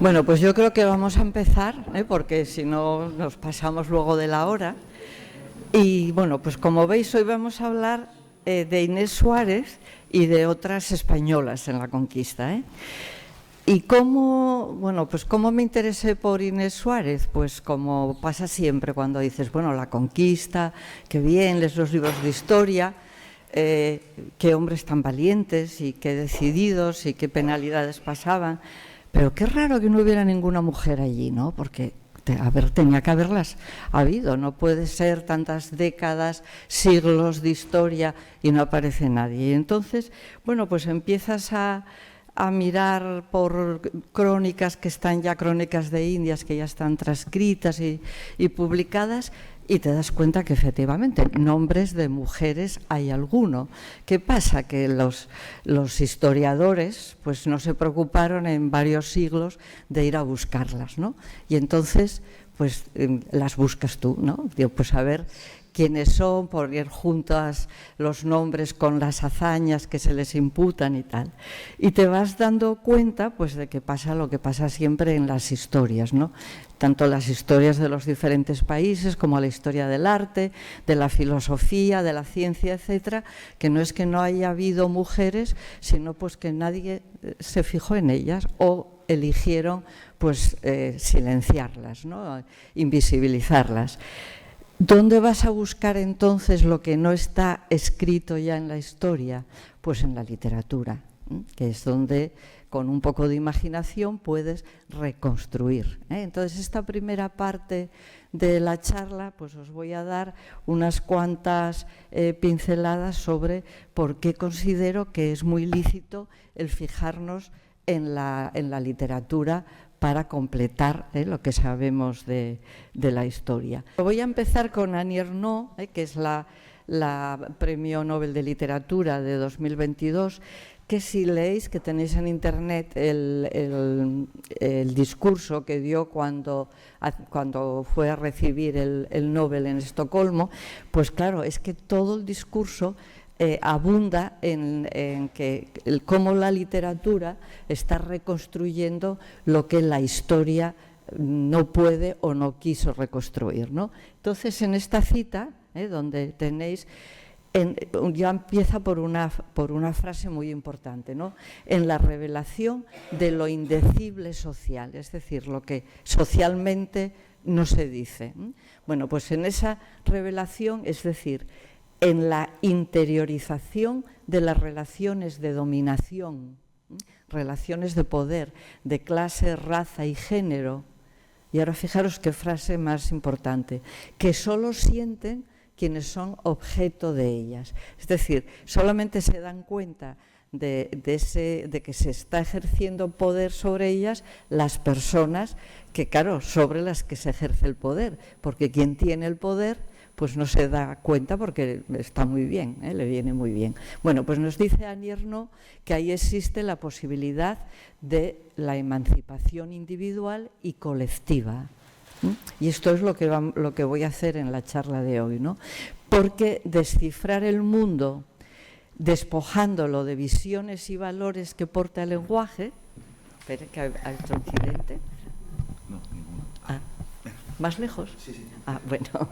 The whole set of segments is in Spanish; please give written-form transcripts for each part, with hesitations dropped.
Bueno, pues yo creo que vamos a empezar, porque si no nos pasamos luego de la hora. Y bueno, pues como veis, hoy vamos a hablar de Inés Suárez y de otras españolas en la conquista. ¿Y cómo me interesé por Inés Suárez? Pues como pasa siempre cuando dices, bueno, la conquista, qué bien, lees los libros de historia, qué hombres tan valientes y qué decididos y qué penalidades pasaban. Pero qué raro que no hubiera ninguna mujer allí, ¿no? Porque, tenía que haberlas habido. No puede ser tantas décadas, siglos de historia y no aparece nadie. Y entonces, bueno, pues empiezas a mirar por crónicas que están ya, crónicas de Indias que ya están transcritas y publicadas, y te das cuenta que efectivamente nombres de mujeres hay alguno. ¿Qué pasa? Que los historiadores pues no se preocuparon en varios siglos de ir a buscarlas, ¿no? Y entonces pues las buscas tú, ¿no? Digo, pues a ver quiénes son, poner juntas los nombres con las hazañas que se les imputan y tal. Y te vas dando cuenta pues de que pasa lo que pasa siempre en las historias, ¿no? Tanto las historias de los diferentes países como la historia del arte, de la filosofía, de la ciencia, etcétera, que no es que no haya habido mujeres, sino pues que nadie se fijó en ellas o eligieron pues silenciarlas, ¿no? Invisibilizarlas. ¿Dónde vas a buscar entonces lo que no está escrito ya en la historia? Pues en la literatura, que es donde con un poco de imaginación puedes reconstruir. Entonces, esta primera parte de la charla, pues os voy a dar unas cuantas pinceladas sobre por qué considero que es muy lícito el fijarnos en la literatura para completar lo que sabemos de la historia. Voy a empezar con Annie Ernaux, que es la Premio Nobel de Literatura de 2022, que si leéis, que tenéis en internet el discurso que dio cuando fue a recibir el Nobel en Estocolmo, pues claro, es que todo el discurso abunda en cómo la literatura está reconstruyendo lo que la historia no puede o no quiso reconstruir, ¿no? Entonces, en esta cita, donde tenéis, ya empieza por una frase muy importante, ¿no? En la revelación de lo indecible social, es decir, lo que socialmente no se dice. Bueno, pues en esa revelación, es decir, en la interiorización de las relaciones de dominación, relaciones de poder, de clase, raza y género. Y ahora fijaros qué frase más importante, que solo sienten quienes son objeto de ellas. Es decir, solamente se dan cuenta de que se está ejerciendo poder sobre ellas las personas que, claro, sobre las que se ejerce el poder, porque quien tiene el poder pues no se da cuenta porque está muy bien, le viene muy bien. Bueno, pues nos dice Annie Ernaux que ahí existe la posibilidad de la emancipación individual y colectiva. Y esto es lo que voy a hacer en la charla de hoy, ¿no? Porque descifrar el mundo despojándolo de visiones y valores que porta el lenguaje. Espere, que ha hecho incidente. No, ninguna. ¿Más lejos? Sí. Bueno.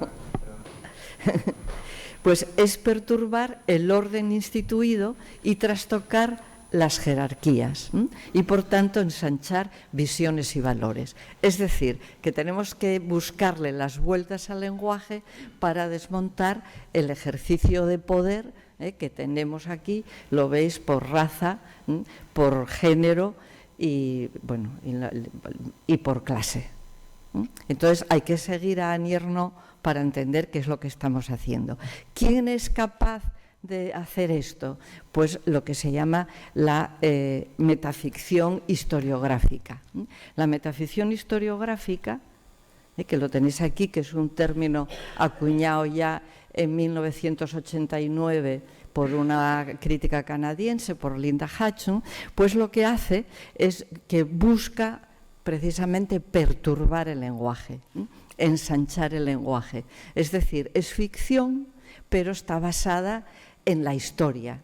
Pues es perturbar el orden instituido y trastocar las jerarquías y, por tanto, ensanchar visiones y valores. Es decir, que tenemos que buscarle las vueltas al lenguaje para desmontar el ejercicio de poder que tenemos aquí, lo veis por raza, por género y por clase. Entonces hay que seguir a Annie Ernaux para entender qué es lo que estamos haciendo. ¿Quién es capaz de hacer esto? Pues lo que se llama la metaficción historiográfica. La metaficción historiográfica, que lo tenéis aquí, que es un término acuñado ya en 1989 por una crítica canadiense, por Linda Hutchins, pues lo que hace es que busca precisamente perturbar el lenguaje, ensanchar el lenguaje. Es decir, es ficción, pero está basada en la historia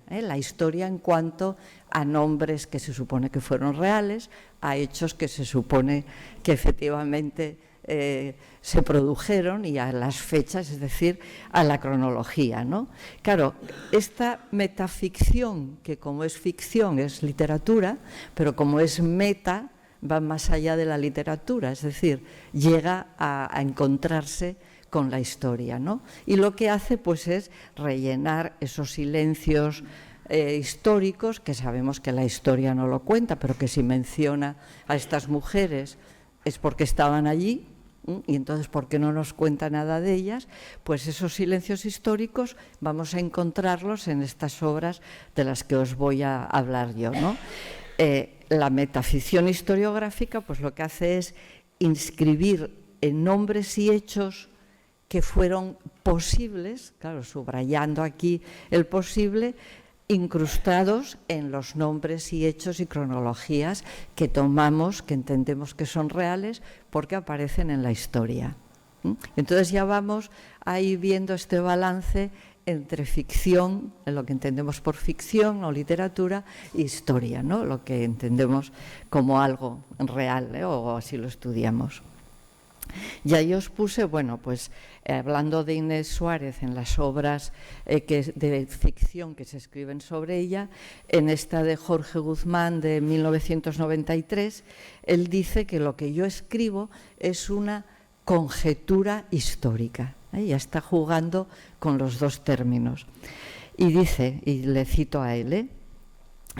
en cuanto a nombres que se supone que fueron reales, a hechos que se supone que efectivamente se produjeron y a las fechas, es decir, a la cronología, ¿no? Claro, esta metaficción, que como es ficción es literatura, pero como es meta, va más allá de la literatura, es decir, llega a encontrarse con la historia, ¿no? Y lo que hace pues es rellenar esos silencios históricos, que sabemos que la historia no lo cuenta, pero que si menciona a estas mujeres es porque estaban allí, y entonces ¿por qué no nos cuenta nada de ellas? Pues esos silencios históricos vamos a encontrarlos en estas obras de las que os voy a hablar yo, ¿no? La metaficción historiográfica pues lo que hace es inscribir en nombres y hechos que fueron posibles, claro, subrayando aquí el posible, incrustados en los nombres y hechos y cronologías que tomamos, que entendemos que son reales, porque aparecen en la historia. Entonces ya vamos ahí viendo este balance entre ficción, en lo que entendemos por ficción o literatura, e historia, ¿no? Lo que entendemos como algo real, o así lo estudiamos. Y ahí os puse, bueno, pues hablando de Inés Suárez en las obras de ficción que se escriben sobre ella, en esta de Jorge Guzmán de 1993, él dice que lo que yo escribo es una conjetura histórica. Ya está jugando con los dos términos. Y dice, y le cito a él,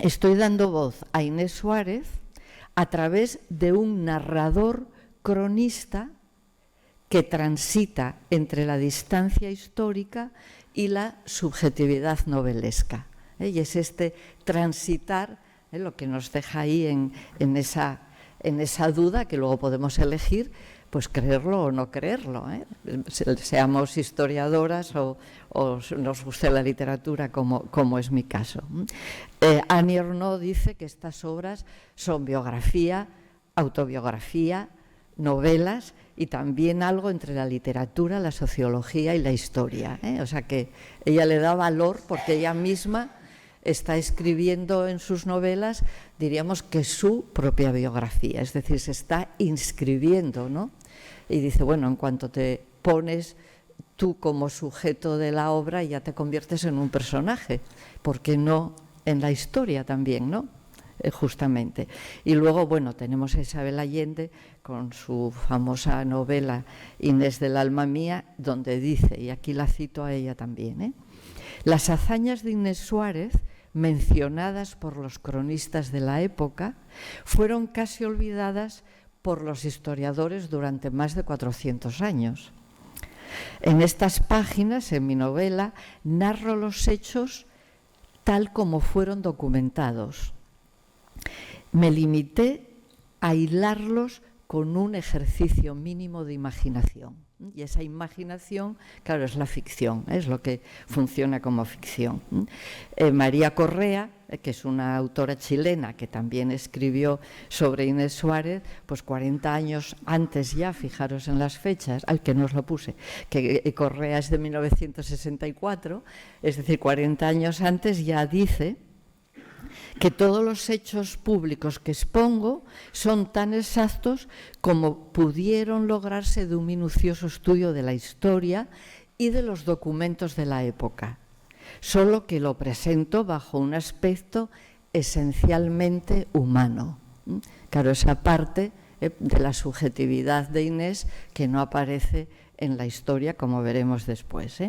estoy dando voz a Inés Suárez a través de un narrador cronista que transita entre la distancia histórica y la subjetividad novelesca. Y es este transitar lo que nos deja ahí en esa duda que luego podemos elegir, pues creerlo o no creerlo, seamos historiadoras o nos guste la literatura como es mi caso. Annie Ernaux dice que estas obras son biografía, autobiografía, novelas y también algo entre la literatura, la sociología y la historia. O sea que ella le da valor porque ella misma está escribiendo en sus novelas, diríamos que su propia biografía, es decir, se está inscribiendo, ¿no? Y dice, bueno, en cuanto te pones tú como sujeto de la obra ya te conviertes en un personaje, ¿por qué no en la historia también, no? Justamente. Y luego, bueno, tenemos a Isabel Allende con su famosa novela Inés del alma mía, donde dice, y aquí la cito a ella también, las hazañas de Inés Suárez, mencionadas por los cronistas de la época, fueron casi olvidadas por los historiadores durante más de 400 años. En estas páginas, en mi novela, narro los hechos tal como fueron documentados. Me limité a hilarlos con un ejercicio mínimo de imaginación. Y esa imaginación, claro, es la ficción, es lo que funciona como ficción. María Correa, que es una autora chilena que también escribió sobre Inés Suárez, pues 40 años antes ya, fijaros en las fechas, al que no os lo puse, que Correa es de 1964, es decir, 40 años antes ya dice que todos los hechos públicos que expongo son tan exactos como pudieron lograrse de un minucioso estudio de la historia y de los documentos de la época, solo que lo presento bajo un aspecto esencialmente humano. Claro, esa parte de la subjetividad de Inés que no aparece en la historia, como veremos después.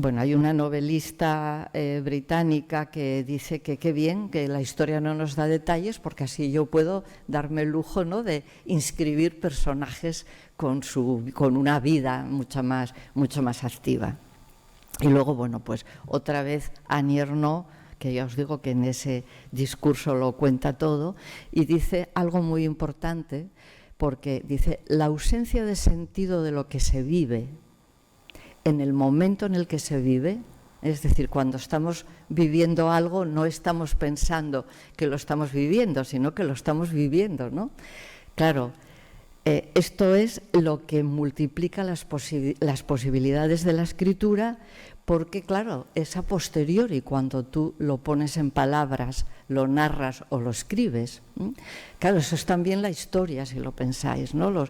Bueno, hay una novelista británica que dice que qué bien que la historia no nos da detalles porque así yo puedo darme el lujo, ¿no?, de inscribir personajes con una vida mucho más activa. Y luego, bueno, pues otra vez Annie Ernaux, que ya os digo que en ese discurso lo cuenta todo, y dice algo muy importante, porque dice, la ausencia de sentido de lo que se vive en el momento en el que se vive, es decir, cuando estamos viviendo algo no estamos pensando que lo estamos viviendo, sino que lo estamos viviendo, ¿no? Claro, esto es lo que multiplica las posibilidades de la escritura, porque claro, es a posteriori cuando tú lo pones en palabras, lo narras o lo escribes. Claro, eso es también la historia, si lo pensáis, ¿no?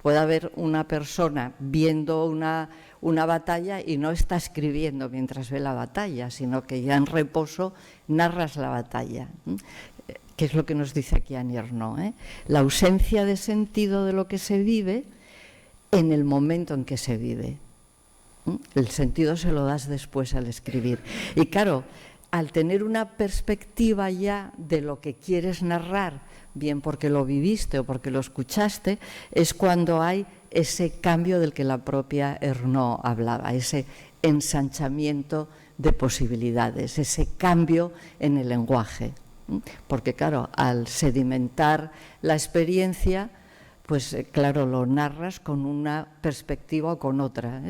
Puede haber una persona viendo una batalla y no está escribiendo mientras ve la batalla, sino que ya en reposo narras la batalla. Que es lo que nos dice aquí Annie Ernaux, la ausencia de sentido de lo que se vive en el momento en que se vive. El sentido se lo das después al escribir. Y claro, al tener una perspectiva ya de lo que quieres narrar, bien porque lo viviste o porque lo escuchaste, es cuando hay ese cambio del que la propia Ernaux hablaba, ese ensanchamiento de posibilidades, ese cambio en el lenguaje. Porque claro, al sedimentar la experiencia, pues claro, lo narras con una perspectiva o con otra.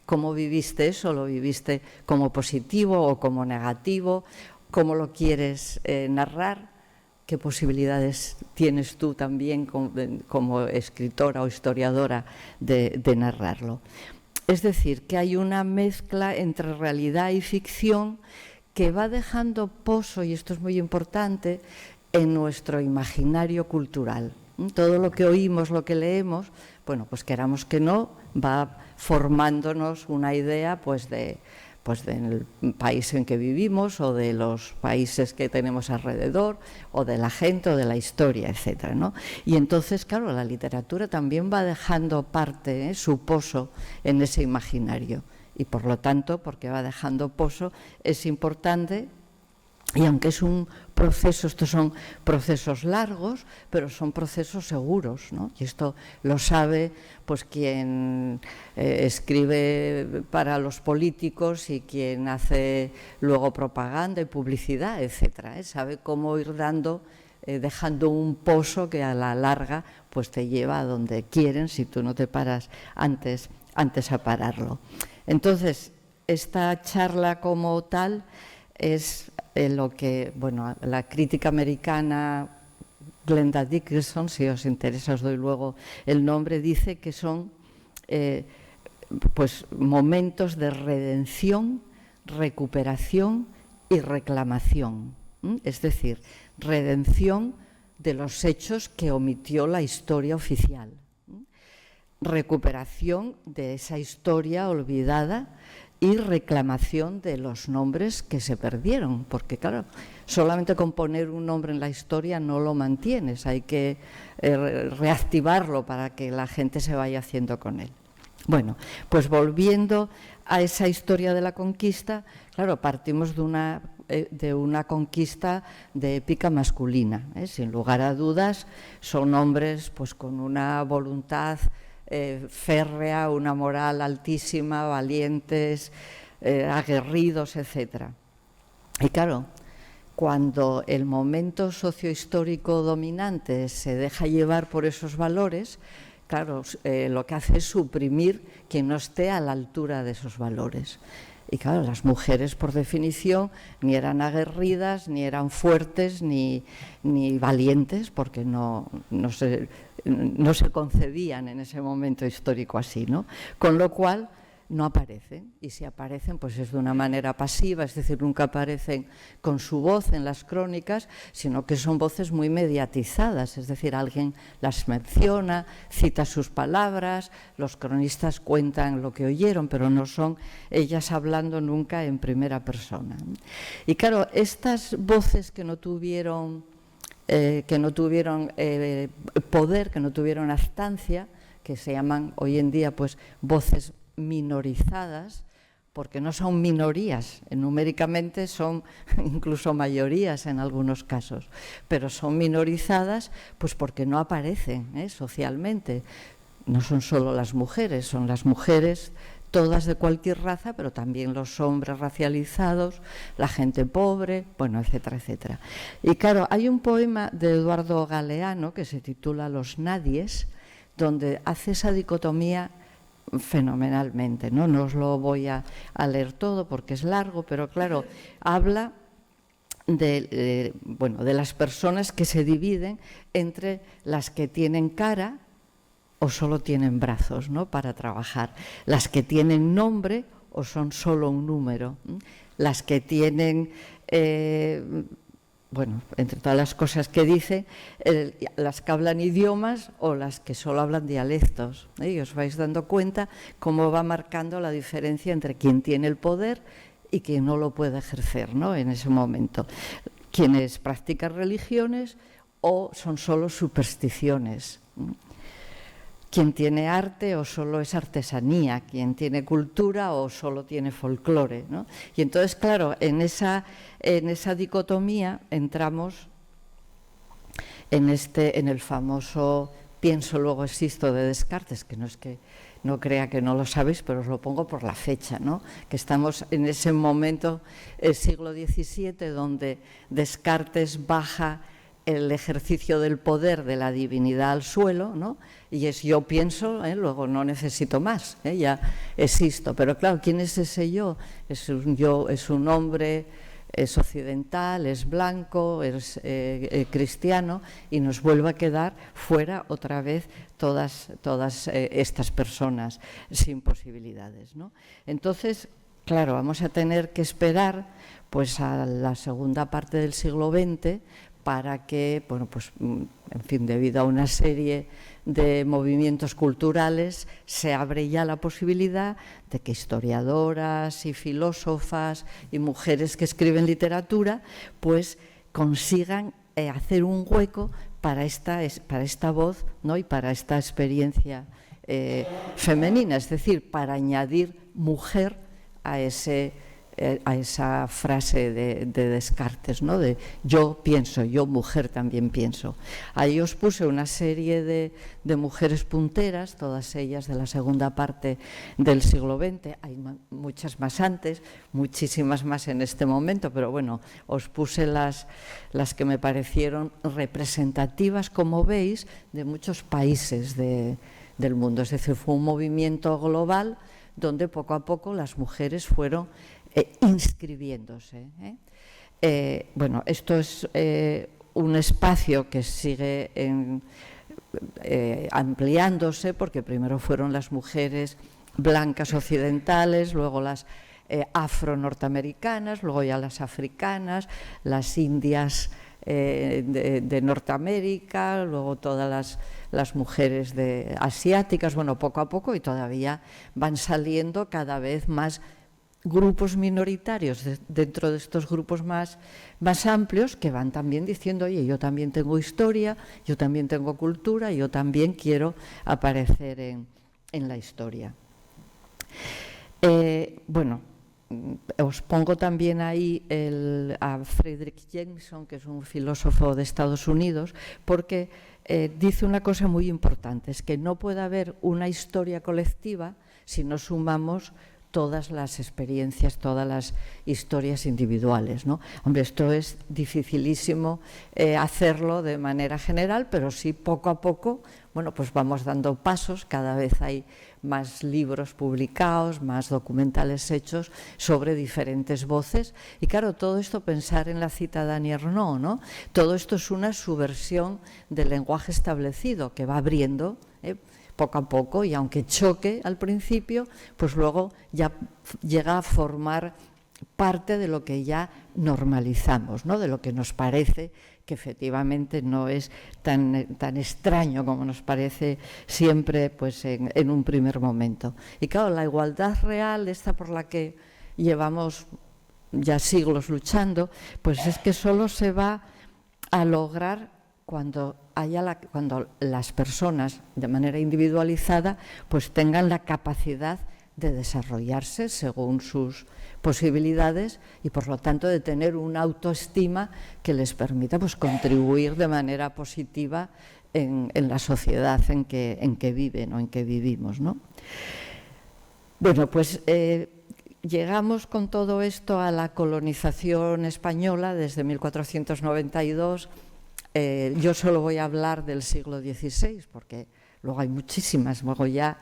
¿Cómo viviste eso? ¿Lo viviste como positivo o como negativo? ¿Cómo lo quieres narrar? ¿Qué posibilidades tienes tú también como escritora o historiadora de narrarlo? Es decir, que hay una mezcla entre realidad y ficción que va dejando pozo, y esto es muy importante, en nuestro imaginario cultural. Todo lo que oímos, lo que leemos, bueno, pues queramos que no, va formándonos una idea pues del país en que vivimos o de los países que tenemos alrededor o de la gente o de la historia, etcétera, ¿no? Y entonces, claro, la literatura también va dejando parte, su pozo en ese imaginario. Y por lo tanto, porque va dejando pozo, es importante, y aunque es un proceso, estos son procesos largos, pero son procesos seguros, ¿no? Y esto lo sabe pues quien escribe para los políticos y quien hace luego propaganda y publicidad, etcétera, sabe cómo ir dejando un pozo que a la larga pues te lleva a donde quieren si tú no te paras antes a pararlo. Entonces, esta charla como tal es lo que, bueno, la crítica americana Glenda Dickerson, si os interesa os doy luego el nombre, dice que son pues momentos de redención, recuperación y reclamación. Es decir, redención de los hechos que omitió la historia oficial. Recuperación de esa historia olvidada y reclamación de los nombres que se perdieron, porque claro, solamente con poner un nombre en la historia no lo mantienes, hay que reactivarlo para que la gente se vaya haciendo con él. Bueno, pues volviendo a esa historia de la conquista, claro, partimos de una conquista de épica masculina, sin lugar a dudas, son hombres pues con una voluntad férrea, una moral altísima, valientes, aguerridos, etcétera. Y claro, cuando el momento sociohistórico dominante se deja llevar por esos valores, claro, lo que hace es suprimir quien no esté a la altura de esos valores. Y claro, las mujeres, por definición, ni eran aguerridas, ni eran fuertes, ni valientes, porque no se concebían en ese momento histórico así, ¿no? Con lo cual, no aparecen, y si aparecen, pues es de una manera pasiva, es decir, nunca aparecen con su voz en las crónicas, sino que son voces muy mediatizadas, es decir, alguien las menciona, cita sus palabras, los cronistas cuentan lo que oyeron, pero no son ellas hablando nunca en primera persona. Y claro, estas voces que no tuvieron poder, que no tuvieron astancia, que se llaman hoy en día pues voces minorizadas, porque no son minorías, numéricamente son incluso mayorías en algunos casos, pero son minorizadas pues porque no aparecen socialmente. No son solo las mujeres, son las mujeres todas de cualquier raza, pero también los hombres racializados, la gente pobre, bueno, etcétera, etcétera. Y claro, hay un poema de Eduardo Galeano que se titula Los Nadies, donde hace esa dicotomía fenomenalmente, ¿no? No os lo voy a leer todo porque es largo, pero claro, habla de las personas que se dividen entre las que tienen cara o solo tienen brazos, ¿no?, para trabajar, las que tienen nombre o son solo un número, las que tienen, entre todas las cosas que dice, las que hablan idiomas o las que solo hablan dialectos, y os vais dando cuenta cómo va marcando la diferencia entre quien tiene el poder y quien no lo puede ejercer, ¿no?, en ese momento. Quienes practican religiones o son solo supersticiones. Quien tiene arte o solo es artesanía, quien tiene cultura o solo tiene folclore, ¿no? Y entonces, claro, en esa dicotomía entramos en el famoso pienso luego existo de Descartes, que no es que no crea que no lo sabéis, pero os lo pongo por la fecha, ¿no?, que estamos en ese momento, el siglo XVII, donde Descartes baja el ejercicio del poder de la divinidad al suelo, ¿no?, y es yo pienso, luego no necesito más, ya existo. Pero claro, ¿quién es ese yo? Es un hombre, es occidental, es blanco, es cristiano, y nos vuelve a quedar fuera otra vez todas estas personas sin posibilidades, ¿no? Entonces, claro, vamos a tener que esperar pues a la segunda parte del siglo XX para que, debido a una serie de movimientos culturales, se abre ya la posibilidad de que historiadoras y filósofas y mujeres que escriben literatura pues consigan hacer un hueco para esta voz, ¿no?, y para esta experiencia femenina, es decir, para añadir mujer a esa frase de Descartes, ¿no?, de yo pienso, yo mujer también pienso. Ahí os puse una serie de mujeres punteras, todas ellas de la segunda parte del siglo XX, hay muchas más antes, muchísimas más en este momento, pero bueno, os puse las que me parecieron representativas, como veis, de muchos países del mundo. Es decir, fue un movimiento global donde poco a poco las mujeres fueron inscribiéndose. Esto es un espacio que sigue ampliándose, porque primero fueron las mujeres blancas occidentales, luego las afro-norteamericanas, luego ya las africanas, las indias de Norteamérica, luego todas las mujeres asiáticas, poco a poco, y todavía van saliendo cada vez más grupos minoritarios dentro de estos grupos más amplios, que van también diciendo, oye, yo también tengo historia, yo también tengo cultura, yo también quiero aparecer en la historia. Os pongo también ahí a Frederick Jameson, que es un filósofo de Estados Unidos, porque dice una cosa muy importante, es que no puede haber una historia colectiva si no sumamos todas las experiencias, todas las historias individuales, ¿no? Hombre, esto es dificilísimo hacerlo de manera general, pero sí poco a poco, pues vamos dando pasos, cada vez hay más libros publicados, más documentales hechos sobre diferentes voces, y claro, todo esto, pensar en la cita de Annie Ernaux, ¿no? Todo esto es una subversión del lenguaje establecido que va abriendo poco a poco, y aunque choque al principio, pues luego ya llega a formar parte de lo que ya normalizamos, ¿no?, de lo que nos parece que efectivamente no es tan extraño como nos parece siempre pues en un primer momento. Y claro, la igualdad real, esta por la que llevamos ya siglos luchando, pues es que solo se va a lograr cuando las personas de manera individualizada pues tengan la capacidad de desarrollarse según sus posibilidades y por lo tanto de tener una autoestima que les permita pues contribuir de manera positiva en la sociedad en que viven o en que vivimos, ¿no? Bueno, pues llegamos con todo esto a la colonización española desde 1492. Yo solo voy a hablar del siglo XVI, porque luego hay muchísimas. Luego ya,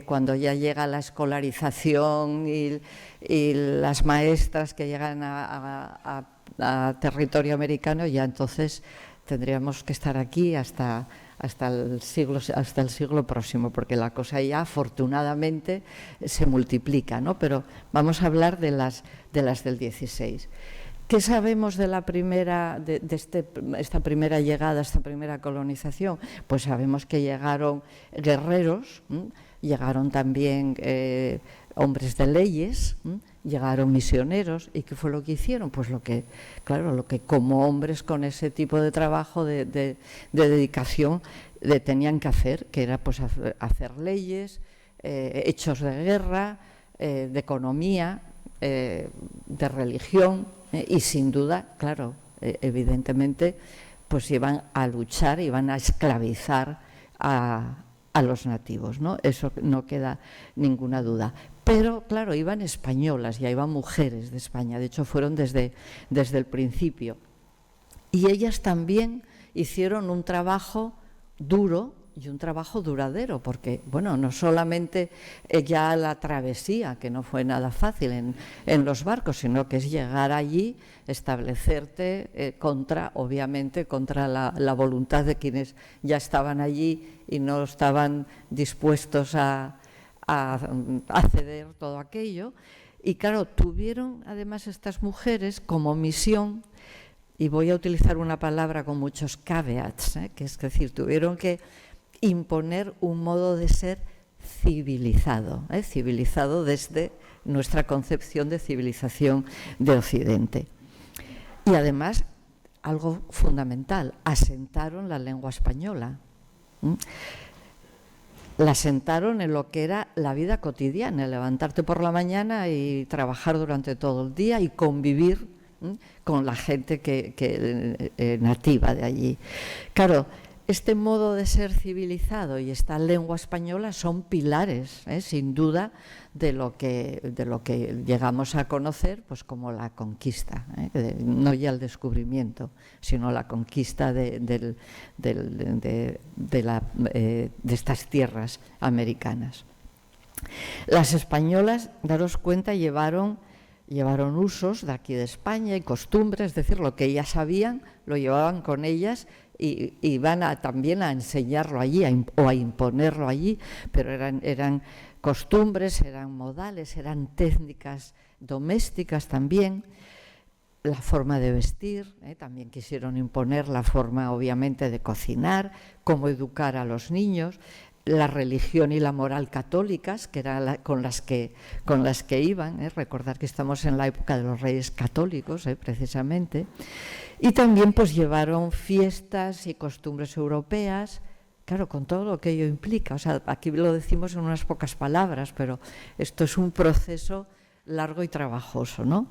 cuando ya llega la escolarización y las maestras que llegan a territorio americano, ya entonces tendríamos que estar aquí hasta el siglo próximo, porque la cosa ya afortunadamente se multiplica, ¿no? Pero vamos a hablar de las del 16. ¿Qué sabemos de la primera, esta primera llegada, esta primera colonización? Pues sabemos que llegaron guerreros, llegaron también hombres de leyes, llegaron misioneros. ¿Y qué fue lo que hicieron? Pues lo que como hombres con ese tipo de trabajo, de dedicación, tenían que hacer, que era pues hacer leyes, hechos de guerra, de economía, de religión, y sin duda, claro, evidentemente, pues iban a luchar, iban a esclavizar a los nativos, ¿no? Eso no queda ninguna duda. Pero, claro, iban españolas, ya iban mujeres de España, de hecho fueron desde el principio. Y ellas también hicieron un trabajo duro y un trabajo duradero, porque, bueno, no solamente ya la travesía, que no fue nada fácil en los barcos, sino que es llegar allí, establecerte obviamente, contra la voluntad de quienes ya estaban allí y no estaban dispuestos a ceder todo aquello. Y claro, tuvieron además estas mujeres como misión, y voy a utilizar una palabra con muchos caveats, que es decir, tuvieron que imponer un modo de ser civilizado, civilizado desde nuestra concepción de civilización de Occidente. Y además, algo fundamental, asentaron la lengua española. La asentaron en lo que era la vida cotidiana, levantarte por la mañana y trabajar durante todo el día y convivir con la gente nativa de allí. Claro, este modo de ser civilizado y esta lengua española son pilares, sin duda, de lo que llegamos a conocer pues como la conquista, no ya el descubrimiento, sino la conquista de estas tierras americanas. Las españolas, daros cuenta, llevaron usos de aquí de España y costumbres, es decir, lo que ellas sabían lo llevaban con ellas y van también a enseñarlo allí o a imponerlo allí, pero eran costumbres, eran modales, eran técnicas domésticas también, la forma de vestir, también quisieron imponer la forma obviamente de cocinar, cómo educar a los niños, la religión y la moral católicas, que era con las que iban, recordar que estamos en la época de los reyes católicos, precisamente, y también pues llevaron fiestas y costumbres europeas, claro, con todo lo que ello implica. O sea, aquí lo decimos en unas pocas palabras, pero esto es un proceso largo y trabajoso, ¿no?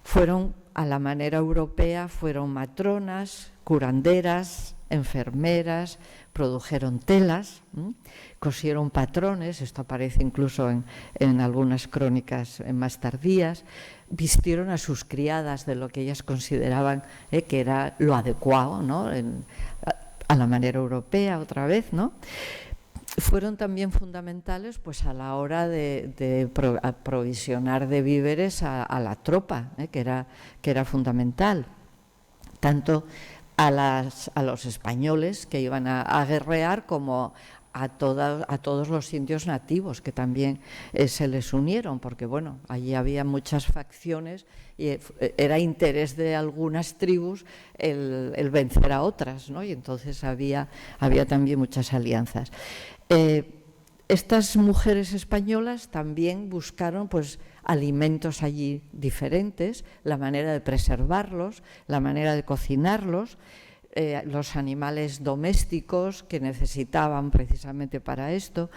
Fueron a la manera europea, fueron matronas, curanderas, enfermeras, produjeron telas, cosieron patrones, esto aparece incluso en algunas crónicas más tardías, vistieron a sus criadas de lo que ellas consideraban que era lo adecuado, ¿no? A la manera europea otra vez, ¿no? Fueron también fundamentales pues a la hora de aprovisionar de víveres a la tropa, que era fundamental, tanto a los españoles que iban a guerrear como a todos los indios nativos que también se les unieron, porque bueno, allí había muchas facciones y era interés de algunas tribus el vencer a otras, ¿no? Y entonces había también muchas alianzas. Estas mujeres españolas también buscaron pues alimentos allí diferentes, la manera de preservarlos, la manera de cocinarlos, los animales domésticos que necesitaban precisamente para esto,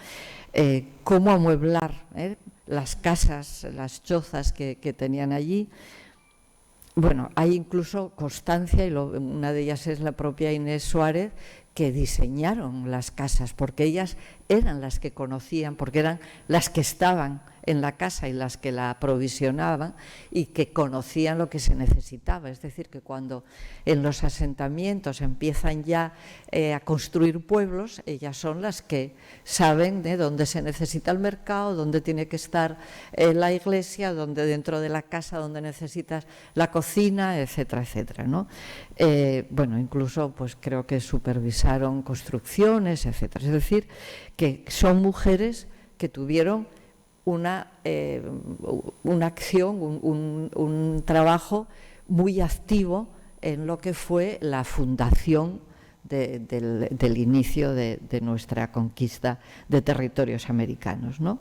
cómo amueblar las casas, las chozas que tenían allí. Bueno, hay incluso constancia, y una de ellas es la propia Inés Suárez, que diseñaron las casas, porque ellas eran las que conocían, porque eran las que estaban en la casa y las que la aprovisionaban y que conocían lo que se necesitaba. Es decir, que cuando en los asentamientos empiezan ya a construir pueblos, ellas son las que saben de dónde se necesita el mercado, dónde tiene que estar la iglesia, dónde dentro de la casa, dónde necesitas la cocina, etcétera, etcétera, ¿no? Bueno, incluso pues creo que supervisaron construcciones, etcétera. Es decir, que son mujeres que tuvieron una acción, un trabajo muy activo en lo que fue la fundación del inicio de nuestra conquista de territorios americanos, ¿no?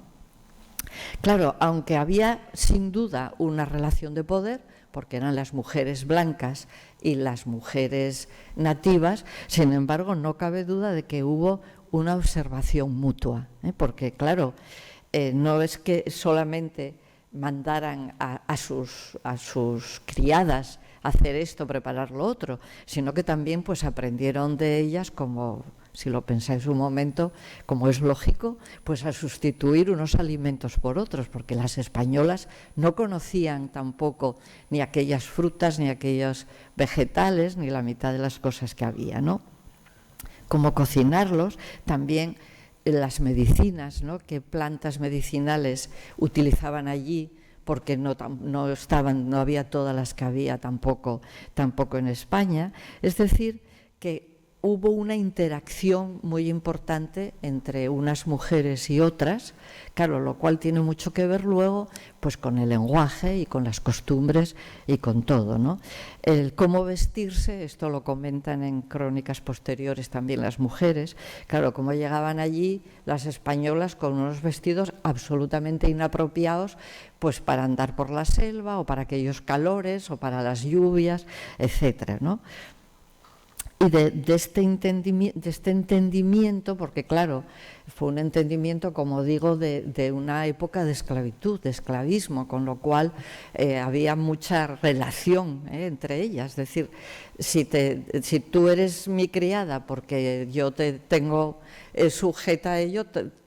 Claro, aunque había sin duda una relación de poder, porque eran las mujeres blancas y las mujeres nativas, sin embargo, no cabe duda de que hubo una observación mutua, porque claro, no es que solamente mandaran a sus criadas a hacer esto, preparar lo otro, sino que también pues aprendieron de ellas, como si lo pensáis un momento, como es lógico, pues a sustituir unos alimentos por otros, porque las españolas no conocían tampoco ni aquellas frutas, ni aquellos vegetales, ni la mitad de las cosas que había, ¿no? Cómo cocinarlos, también las medicinas, ¿no? Qué plantas medicinales utilizaban allí, porque no había todas las que había tampoco en España. Es decir, que hubo una interacción muy importante entre unas mujeres y otras, claro, lo cual tiene mucho que ver luego pues con el lenguaje y con las costumbres y con todo, ¿no? El cómo vestirse, esto lo comentan en crónicas posteriores también las mujeres, claro, cómo llegaban allí las españolas con unos vestidos absolutamente inapropiados pues para andar por la selva o para aquellos calores o para las lluvias, etcétera, ¿no? Y de este entendimiento, porque claro, fue un entendimiento, como digo, de una época de esclavitud, de esclavismo, con lo cual había mucha relación entre ellas. Es decir, si tú eres mi criada porque yo te tengo sujeta a ello,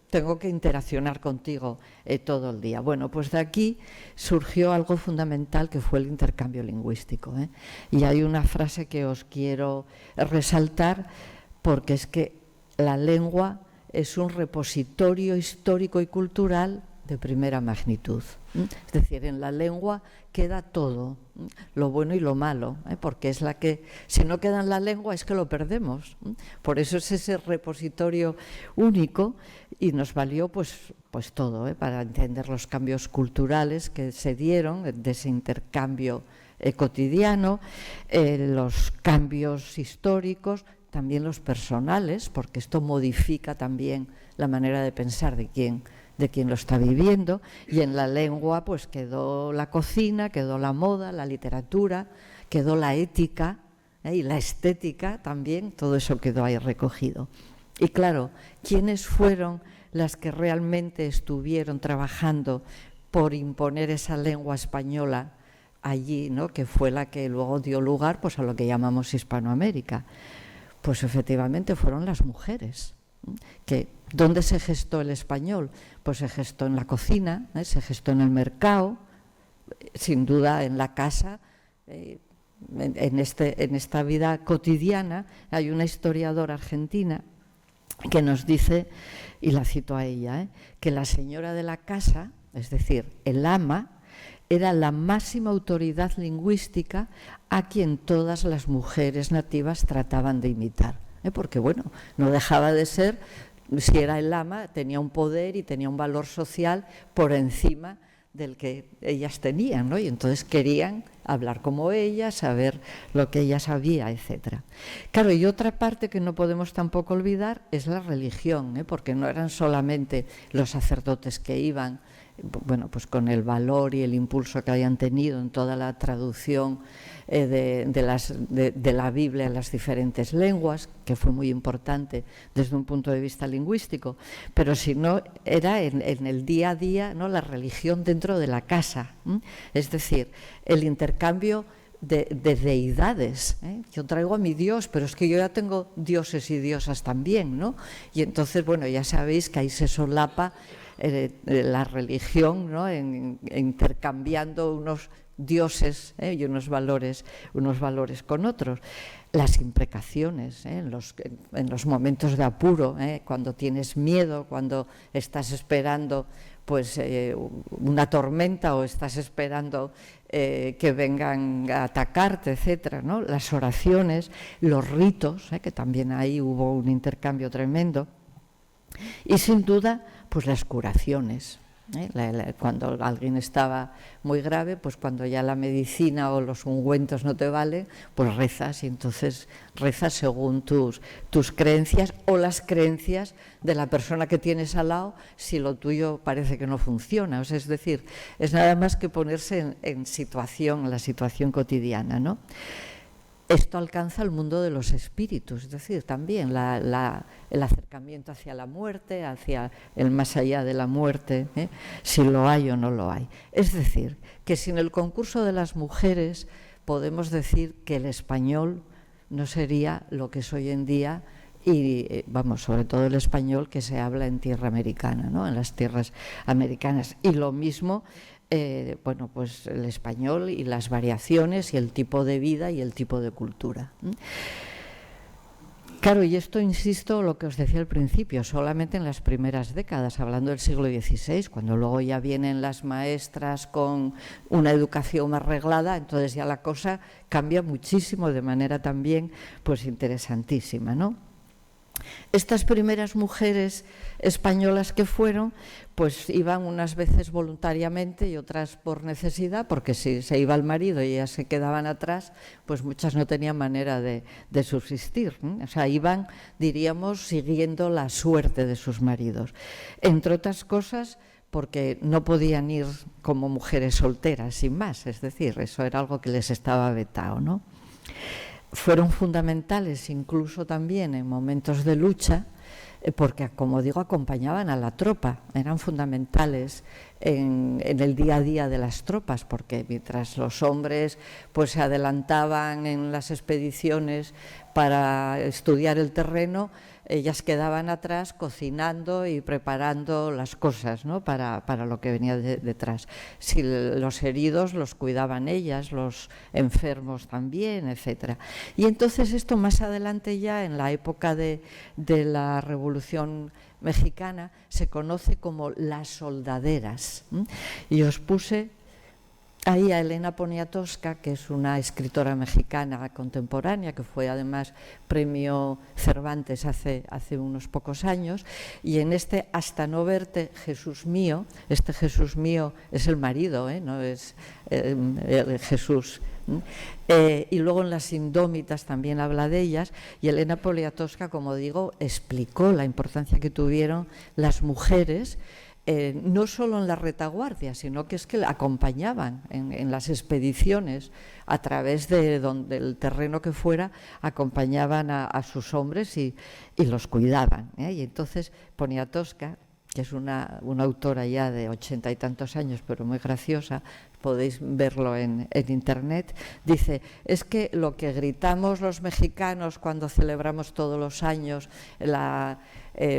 tengo que interaccionar contigo todo el día. Bueno, pues de aquí surgió algo fundamental que fue el intercambio lingüístico, ¿eh? Y hay una frase que os quiero resaltar, porque es que la lengua es un repositorio histórico y cultural de primera magnitud. Es decir, en la lengua queda todo, lo bueno y lo malo, porque es la que, si no queda en la lengua es que lo perdemos. Por eso es ese repositorio único y nos valió pues todo, para entender los cambios culturales que se dieron de ese intercambio cotidiano, los cambios históricos, también los personales, porque esto modifica también la manera de pensar de quien lo está viviendo, y en la lengua pues quedó la cocina, quedó la moda, la literatura, quedó la ética y la estética también, todo eso quedó ahí recogido. Y claro, ¿quiénes fueron las que realmente estuvieron trabajando por imponer esa lengua española allí, ¿no? Que fue la que luego dio lugar pues a lo que llamamos Hispanoamérica? Pues efectivamente fueron las mujeres. ¿Dónde se gestó el español? Pues se gestó en la cocina, se gestó en el mercado, sin duda en la casa, en esta vida cotidiana. Hay una historiadora argentina que nos dice, y la cito a ella, que la señora de la casa, es decir, el ama, era la máxima autoridad lingüística a quien todas las mujeres nativas trataban de imitar. Porque bueno, no dejaba de ser, si era el ama, tenía un poder y tenía un valor social por encima del que ellas tenían, ¿no? Y entonces querían hablar como ella, saber lo que ella sabía, etcétera. Claro, y otra parte que no podemos tampoco olvidar es la religión, porque no eran solamente los sacerdotes que iban, bueno, pues con el valor y el impulso que hayan tenido en toda la traducción de la Biblia en las diferentes lenguas, que fue muy importante desde un punto de vista lingüístico, pero si no, era en el día a día, ¿no? La religión dentro de la casa, es decir, el intercambio de deidades, ¿eh? Yo traigo a mi Dios, pero es que yo ya tengo dioses y diosas también, ¿no? Y entonces, bueno, ya sabéis que ahí se solapa la religión, ¿no? Intercambiando unos dioses, y unos valores con otros. Las imprecaciones, en los momentos de apuro, cuando tienes miedo, cuando estás esperando pues una tormenta o estás esperando que vengan a atacarte, etcétera, ¿no? Las oraciones, los ritos, que también ahí hubo un intercambio tremendo, y sin duda pues las curaciones. Cuando alguien estaba muy grave, pues cuando ya la medicina o los ungüentos no te valen, pues rezas, y entonces rezas según tus creencias o las creencias de la persona que tienes al lado, si lo tuyo parece que no funciona. O sea, es decir, es nada más que ponerse en la situación cotidiana, ¿no? Esto alcanza el mundo de los espíritus, es decir, también el acercamiento hacia la muerte, hacia el más allá de la muerte, si lo hay o no lo hay. Es decir, que sin el concurso de las mujeres podemos decir que el español no sería lo que es hoy en día, y vamos, sobre todo el español que se habla en tierra americana, ¿no? En las tierras americanas. Y lo mismo, bueno, pues el español y las variaciones y el tipo de vida y el tipo de cultura. Claro, y esto, insisto, lo que os decía al principio, solamente en las primeras décadas, hablando del siglo XVI, cuando luego ya vienen las maestras con una educación más reglada, entonces ya la cosa cambia muchísimo, de manera también pues interesantísima, ¿no? Estas primeras mujeres españolas que fueron, pues iban unas veces voluntariamente y otras por necesidad, porque si se iba el marido y ellas se quedaban atrás, pues muchas no tenían manera de subsistir, ¿eh? O sea, iban, diríamos, siguiendo la suerte de sus maridos. Entre otras cosas, porque no podían ir como mujeres solteras, sin más, es decir, eso era algo que les estaba vetado, ¿no? Fueron fundamentales incluso también en momentos de lucha, porque, como digo, acompañaban a la tropa, eran fundamentales en el día a día de las tropas, porque mientras los hombres pues se adelantaban en las expediciones para estudiar el terreno, ellas quedaban atrás cocinando y preparando las cosas, ¿no? para lo que venía detrás. Si los heridos los cuidaban ellas, los enfermos también, etcétera. Y entonces esto más adelante, ya en la época de la Revolución Mexicana, se conoce como las soldaderas. Y os puse ahí a Elena Poniatowska, que es una escritora mexicana contemporánea, que fue además premio Cervantes hace unos pocos años, y en este Hasta no verte, Jesús mío, este Jesús mío es el marido, no es Jesús. Y luego en Las Indómitas también habla de ellas, y Elena Poniatowska, como digo, explicó la importancia que tuvieron las mujeres, no solo en la retaguardia, sino que es que acompañaban en las expediciones a través del terreno que fuera, acompañaban a sus hombres y los cuidaban, Y entonces Poniatowska, que es una autora ya de 80 y tantos años, pero muy graciosa, podéis verlo en internet, dice, es que lo que gritamos los mexicanos cuando celebramos todos los años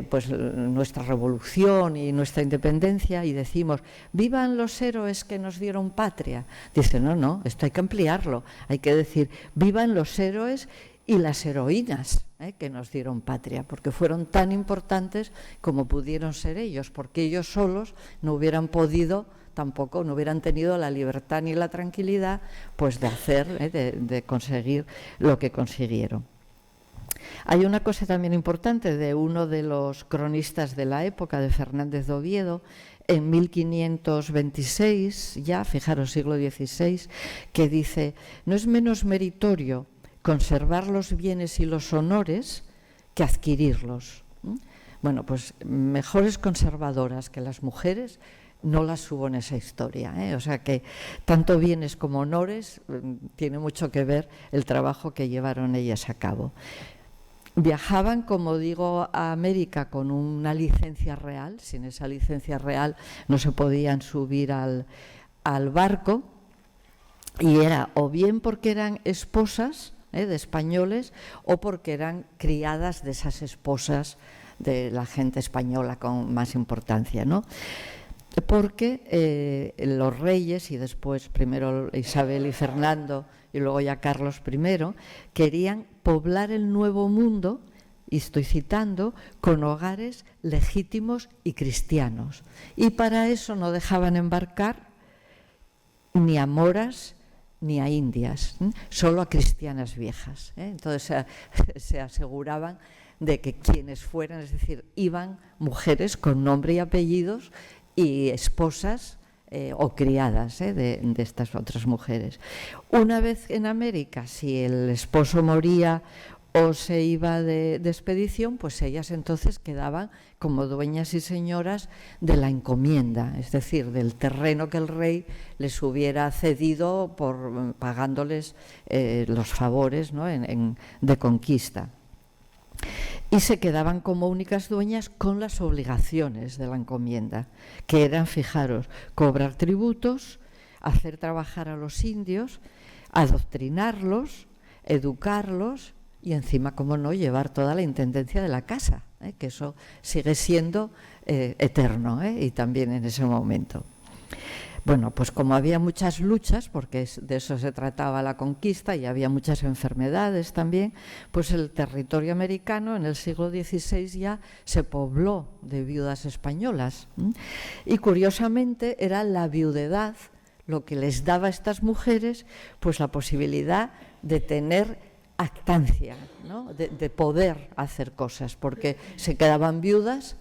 pues nuestra revolución y nuestra independencia, y decimos, vivan los héroes que nos dieron patria. Dice, no, esto hay que ampliarlo, hay que decir, vivan los héroes y las heroínas que nos dieron patria, porque fueron tan importantes como pudieron ser ellos, porque ellos solos no hubieran podido, tampoco no hubieran tenido la libertad ni la tranquilidad pues de hacer, de conseguir lo que consiguieron. Hay una cosa también importante de uno de los cronistas de la época, de Fernández de Oviedo, en 1526, ya, fijaros, siglo XVI, que dice, no es menos meritorio conservar los bienes y los honores que adquirirlos. Bueno, pues mejores conservadoras que las mujeres no las hubo en esa historia, O sea que tanto bienes como honores tiene mucho que ver el trabajo que llevaron ellas a cabo. Viajaban, como digo, a América con una licencia real. Sin esa licencia real no se podían subir al barco. y era o bien porque eran esposas de españoles o porque eran criadas de esas esposas de la gente española con más importancia, ¿no? Porque los reyes, y después primero Isabel y Fernando y luego ya Carlos I, querían poblar el Nuevo Mundo, y estoy citando, con hogares legítimos y cristianos. Y para eso no dejaban embarcar ni a moras ni a indias, solo a cristianas viejas. Entonces se aseguraban de que quienes fueran, es decir, iban mujeres con nombre y apellidos y esposas o criadas de estas otras mujeres. Una vez en América, si el esposo moría o se iba de expedición, pues ellas entonces quedaban como dueñas y señoras de la encomienda, es decir, del terreno que el rey les hubiera cedido pagándoles los favores, ¿no? de conquista. Y se quedaban como únicas dueñas con las obligaciones de la encomienda, que eran, fijaros, cobrar tributos, hacer trabajar a los indios, adoctrinarlos, educarlos y encima, como no, llevar toda la intendencia de la casa, que eso sigue siendo eterno, y también en ese momento. Bueno, pues como había muchas luchas, porque de eso se trataba la conquista, y había muchas enfermedades también, pues el territorio americano en el siglo XVI ya se pobló de viudas españolas. Y curiosamente era la viudedad lo que les daba a estas mujeres pues la posibilidad de tener actancia, ¿no? de poder hacer cosas, porque se quedaban viudas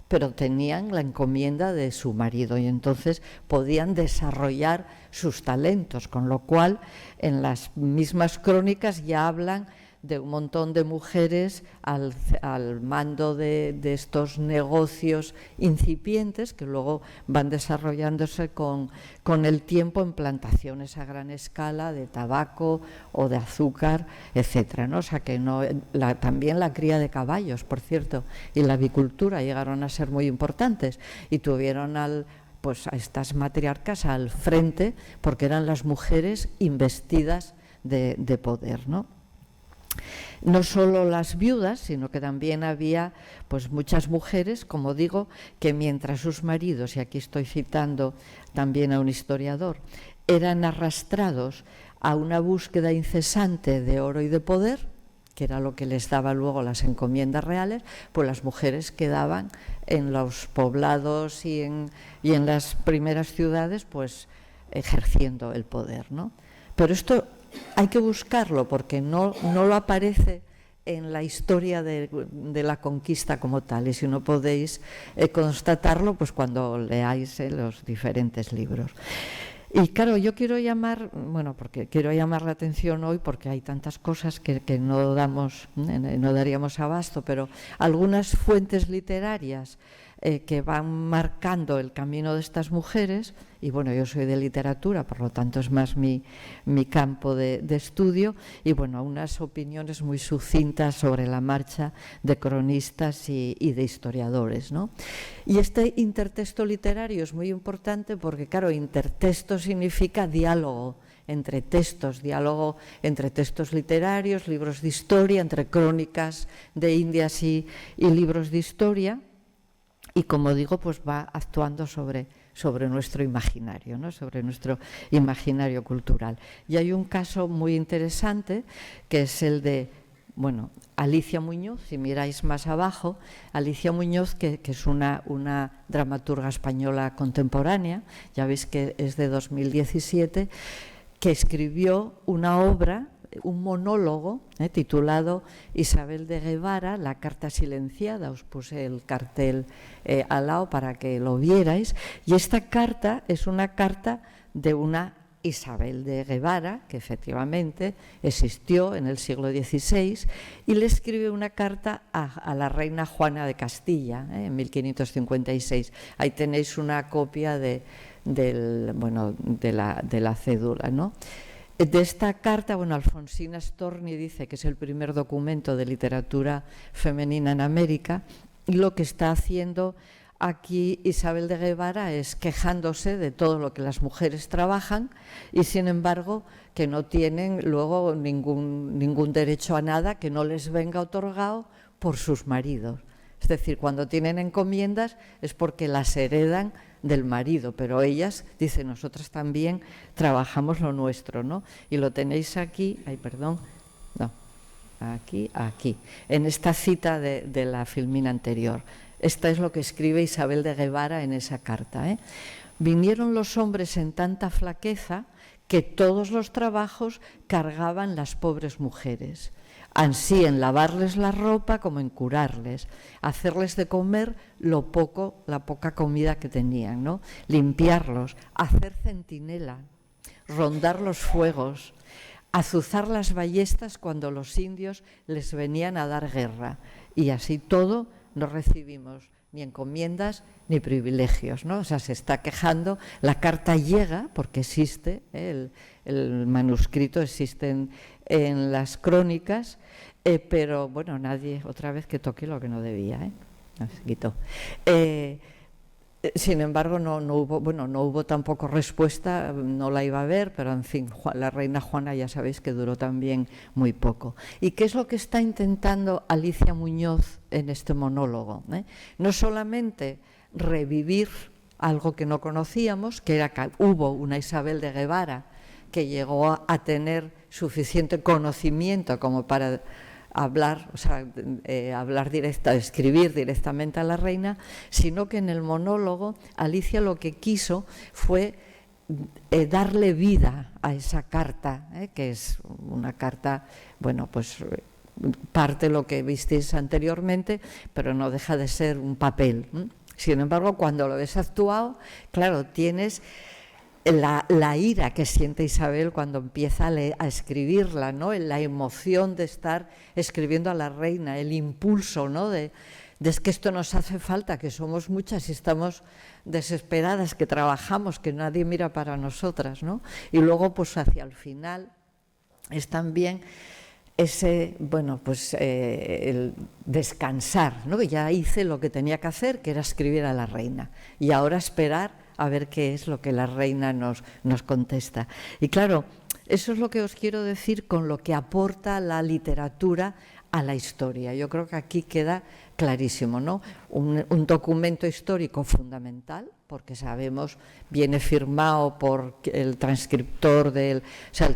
pero tenían la encomienda de su marido y entonces podían desarrollar sus talentos, con lo cual en las mismas crónicas ya hablan de un montón de mujeres al mando de estos negocios incipientes que luego van desarrollándose con el tiempo en plantaciones a gran escala de tabaco o de azúcar, etcétera, ¿no? O sea que también la cría de caballos, por cierto, y la avicultura llegaron a ser muy importantes y tuvieron a estas matriarcas al frente porque eran las mujeres investidas de poder, ¿no? No solo las viudas, sino que también había pues muchas mujeres, como digo, que mientras sus maridos, y aquí estoy citando también a un historiador, eran arrastrados a una búsqueda incesante de oro y de poder, que era lo que les daba luego las encomiendas reales, pues las mujeres quedaban en los poblados y en las primeras ciudades pues ejerciendo el poder, ¿no? Pero esto hay que buscarlo porque no lo aparece en la historia de la conquista como tal, y si no podéis constatarlo pues cuando leáis los diferentes libros. Y claro, yo quiero llamar la atención hoy porque hay tantas cosas que no daríamos abasto, pero algunas fuentes literarias que van marcando el camino de estas mujeres, y bueno, yo soy de literatura, por lo tanto es más mi campo de estudio, y bueno, unas opiniones muy sucintas sobre la marcha de cronistas y de historiadores, ¿no? Y este intertexto literario es muy importante porque, claro, intertexto significa diálogo entre textos, diálogo entre textos literarios, libros de historia, entre crónicas de Indias y libros de historia, y como digo, pues va actuando sobre nuestro imaginario, ¿no? Sobre nuestro imaginario cultural. Y hay un caso muy interesante que es el de Alicia Muñoz, si miráis más abajo, Alicia Muñoz, que es una dramaturga española contemporánea, ya veis que es de 2017, que escribió una obra, un monólogo titulado Isabel de Guevara, la carta silenciada. Os puse el cartel al lado para que lo vierais, y esta carta es una carta de una Isabel de Guevara, que efectivamente existió en el siglo XVI, y le escribe una carta a la reina Juana de Castilla en 1556. Ahí tenéis una copia de la cédula, ¿no? De esta carta, Alfonsina Storni dice que es el primer documento de literatura femenina en América, y lo que está haciendo Aquí Isabel de Guevara es quejándose de todo lo que las mujeres trabajan y, sin embargo, que no tienen luego ningún derecho a nada que no les venga otorgado por sus maridos. Es decir, cuando tienen encomiendas es porque las heredan del marido, pero ellas, dice, nosotras también trabajamos lo nuestro, ¿no? Y lo tenéis aquí, aquí, en esta cita de la filmina anterior. Esta es lo que escribe Isabel de Guevara en esa carta, ¿eh? Vinieron los hombres en tanta flaqueza que todos los trabajos cargaban las pobres mujeres, ansí en lavarles la ropa como en curarles, hacerles de comer la poca comida que tenían, ¿no? Limpiarlos, hacer centinela, rondar los fuegos, azuzar las ballestas cuando los indios les venían a dar guerra, y así todo no recibimos ni encomiendas ni privilegios, ¿no? O sea, se está quejando, la carta llega porque existe, el manuscrito existe en las crónicas, pero bueno, nadie otra vez que toque lo que no debía, no se quitó. Sin embargo, no hubo tampoco respuesta, no la iba a ver, pero en fin, la reina Juana ya sabéis que duró también muy poco. ¿Y qué es lo que está intentando Alicia Muñoz en este monólogo? No solamente revivir algo que no conocíamos, que era que hubo una Isabel de Guevara que llegó a tener suficiente conocimiento como para hablar, escribir directamente a la reina, sino que en el monólogo Alicia lo que quiso fue darle vida a esa carta, que es una carta, bueno, pues parte de lo que visteis anteriormente, pero no deja de ser un papel. Sin embargo, cuando lo ves actuado, claro, tienes la ira que siente Isabel cuando empieza a escribirla, ¿no? La emoción de estar escribiendo a la reina, el impulso, ¿no? de es que esto nos hace falta, que somos muchas y estamos desesperadas, que trabajamos, que nadie mira para nosotras, ¿no? Y luego, pues hacia el final, es también ese, bueno, pues el descansar, ¿no? Que ya hice lo que tenía que hacer, que era escribir a la reina, y ahora esperar a ver qué es lo que la reina nos contesta. Y claro, eso es lo que os quiero decir con lo que aporta la literatura a la historia. Yo creo que aquí queda clarísimo, ¿no? Un documento histórico fundamental, porque sabemos, viene firmado por el transcriptor el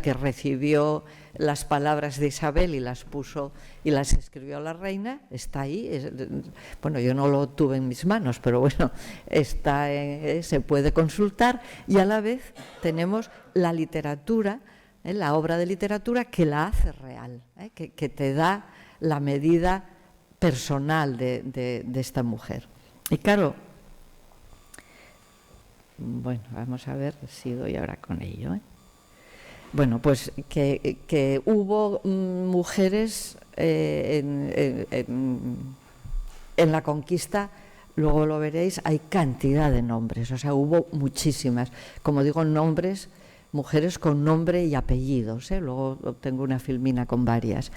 que recibió las palabras de Isabel y las puso y las escribió a la reina, está ahí. Bueno, yo no lo tuve en mis manos, pero bueno, está se puede consultar, y a la vez tenemos la literatura, la obra de literatura que la hace real, que te da la medida personal de esta mujer. Y claro, bueno, vamos a ver si doy ahora con ello. Bueno, pues que hubo mujeres en la conquista, luego lo veréis, hay cantidad de nombres, o sea, hubo muchísimas, como digo, nombres, mujeres con nombre y apellidos, luego tengo una filmina con varias.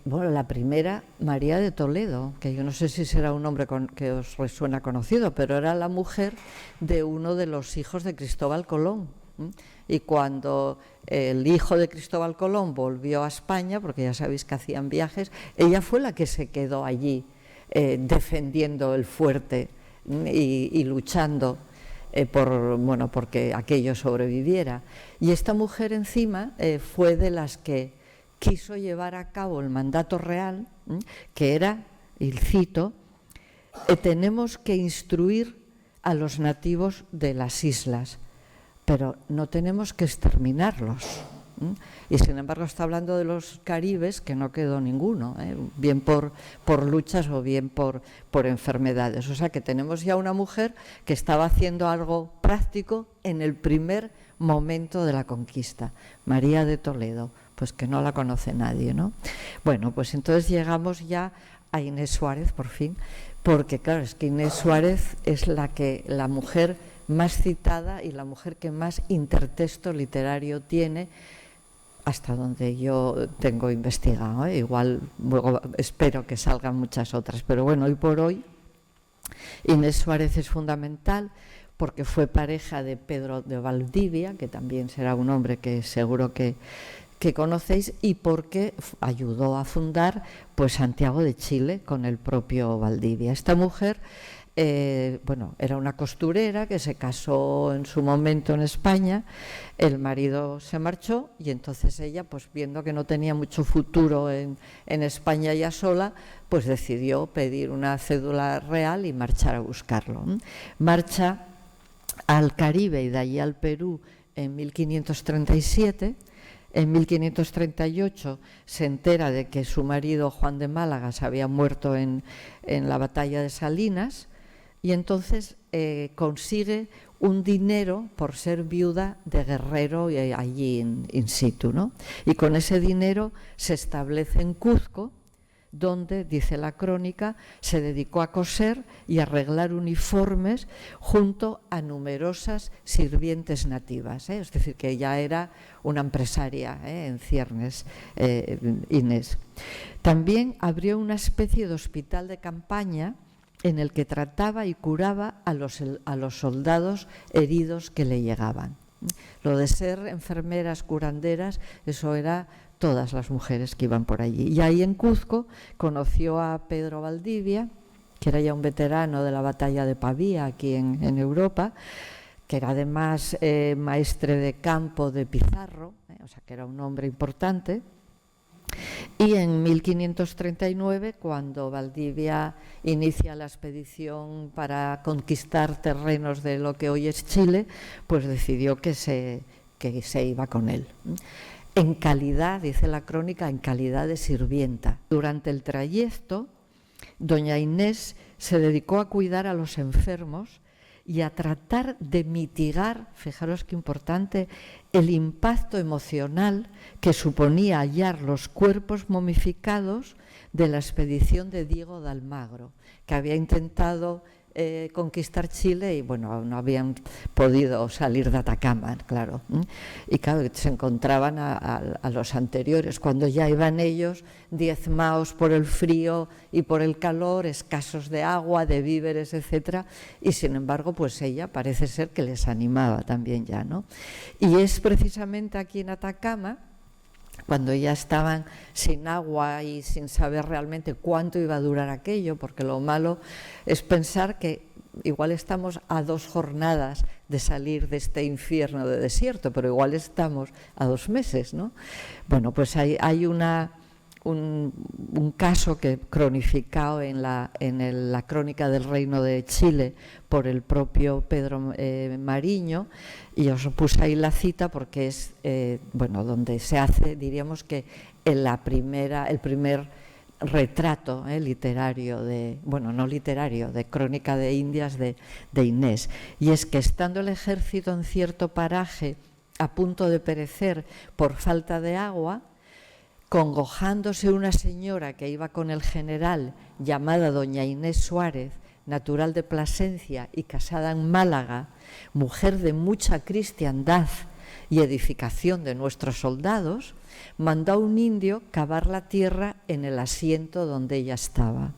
Bueno, la primera, María de Toledo, que yo no sé si será un nombre que os resuena conocido, pero era la mujer de uno de los hijos de Cristóbal Colón. Y cuando el hijo de Cristóbal Colón volvió a España, porque ya sabéis que hacían viajes, ella fue la que se quedó allí defendiendo el fuerte y luchando porque aquello sobreviviera. Y esta mujer encima fue de las que quiso llevar a cabo el mandato real, que era, y cito, tenemos que instruir a los nativos de las islas, pero no tenemos que exterminarlos. Y sin embargo está hablando de los caribes, que no quedó ninguno, bien por luchas o bien por enfermedades. O sea que tenemos ya una mujer que estaba haciendo algo práctico en el primer momento de la conquista, María de Toledo, pues que no la conoce nadie, ¿no? Bueno, pues entonces llegamos ya a Inés Suárez, por fin, porque claro, es que Inés Suárez es la mujer más citada y la mujer que más intertexto literario tiene, hasta donde yo tengo investigado, Igual luego espero que salgan muchas otras, pero bueno, hoy por hoy Inés Suárez es fundamental porque fue pareja de Pedro de Valdivia, que también será un hombre que seguro que conocéis, y porque ayudó a fundar pues Santiago de Chile con el propio Valdivia. Esta mujer era una costurera que se casó en su momento en España, el marido se marchó y entonces ella, pues viendo que no tenía mucho futuro en España ya sola, pues decidió pedir una cédula real y marchar a buscarlo. Marcha al Caribe y de allí al Perú en 1537. En 1538 se entera de que su marido Juan de Málaga se había muerto en la batalla de Salinas y entonces consigue un dinero por ser viuda de Guerrero allí in situ, ¿no? Y con ese dinero se establece en Cuzco, donde, dice la crónica, se dedicó a coser y arreglar uniformes junto a numerosas sirvientes nativas, es decir, que ya era una empresaria en ciernes, Inés. También abrió una especie de hospital de campaña en el que trataba y curaba a los soldados heridos que le llegaban. Lo de ser enfermeras, curanderas, eso era todas las mujeres que iban por allí. Y ahí en Cuzco conoció a Pedro Valdivia, que era ya un veterano de la batalla de Pavía aquí en Europa, que era además maestre de campo de Pizarro, o sea que era un hombre importante. Y en 1539, cuando Valdivia inicia la expedición para conquistar terrenos de lo que hoy es Chile, pues decidió que se iba con él. En calidad, dice la crónica, en calidad de sirvienta. Durante el trayecto, doña Inés se dedicó a cuidar a los enfermos y a tratar de mitigar, fijaros qué importante, el impacto emocional que suponía hallar los cuerpos momificados de la expedición de Diego de Almagro, que había intentado conquistar Chile y bueno, no habían podido salir de Atacama, claro. Y claro, se encontraban a los anteriores, cuando ya iban ellos diezmaos por el frío y por el calor, escasos de agua, de víveres, etcétera, y sin embargo, pues ella parece ser que les animaba también ya, ¿no? Y es precisamente aquí en Atacama, cuando ya estaban sin agua y sin saber realmente cuánto iba a durar aquello, porque lo malo es pensar que igual estamos a 2 jornadas de salir de este infierno de desierto, pero igual estamos a 2 meses, ¿no? Bueno, pues hay un caso que cronificado en la crónica del Reino de Chile por el propio Pedro Mariño, y os puse ahí la cita porque es donde se hace, diríamos que el primer retrato literario de Crónica de Indias de Inés, y es que estando el ejército en cierto paraje a punto de perecer por falta de agua, congojándose una señora que iba con el general llamada doña Inés Suárez, natural de Plasencia y casada en Málaga, mujer de mucha cristiandad y edificación de nuestros soldados, mandó a un indio cavar la tierra en el asiento donde ella estaba.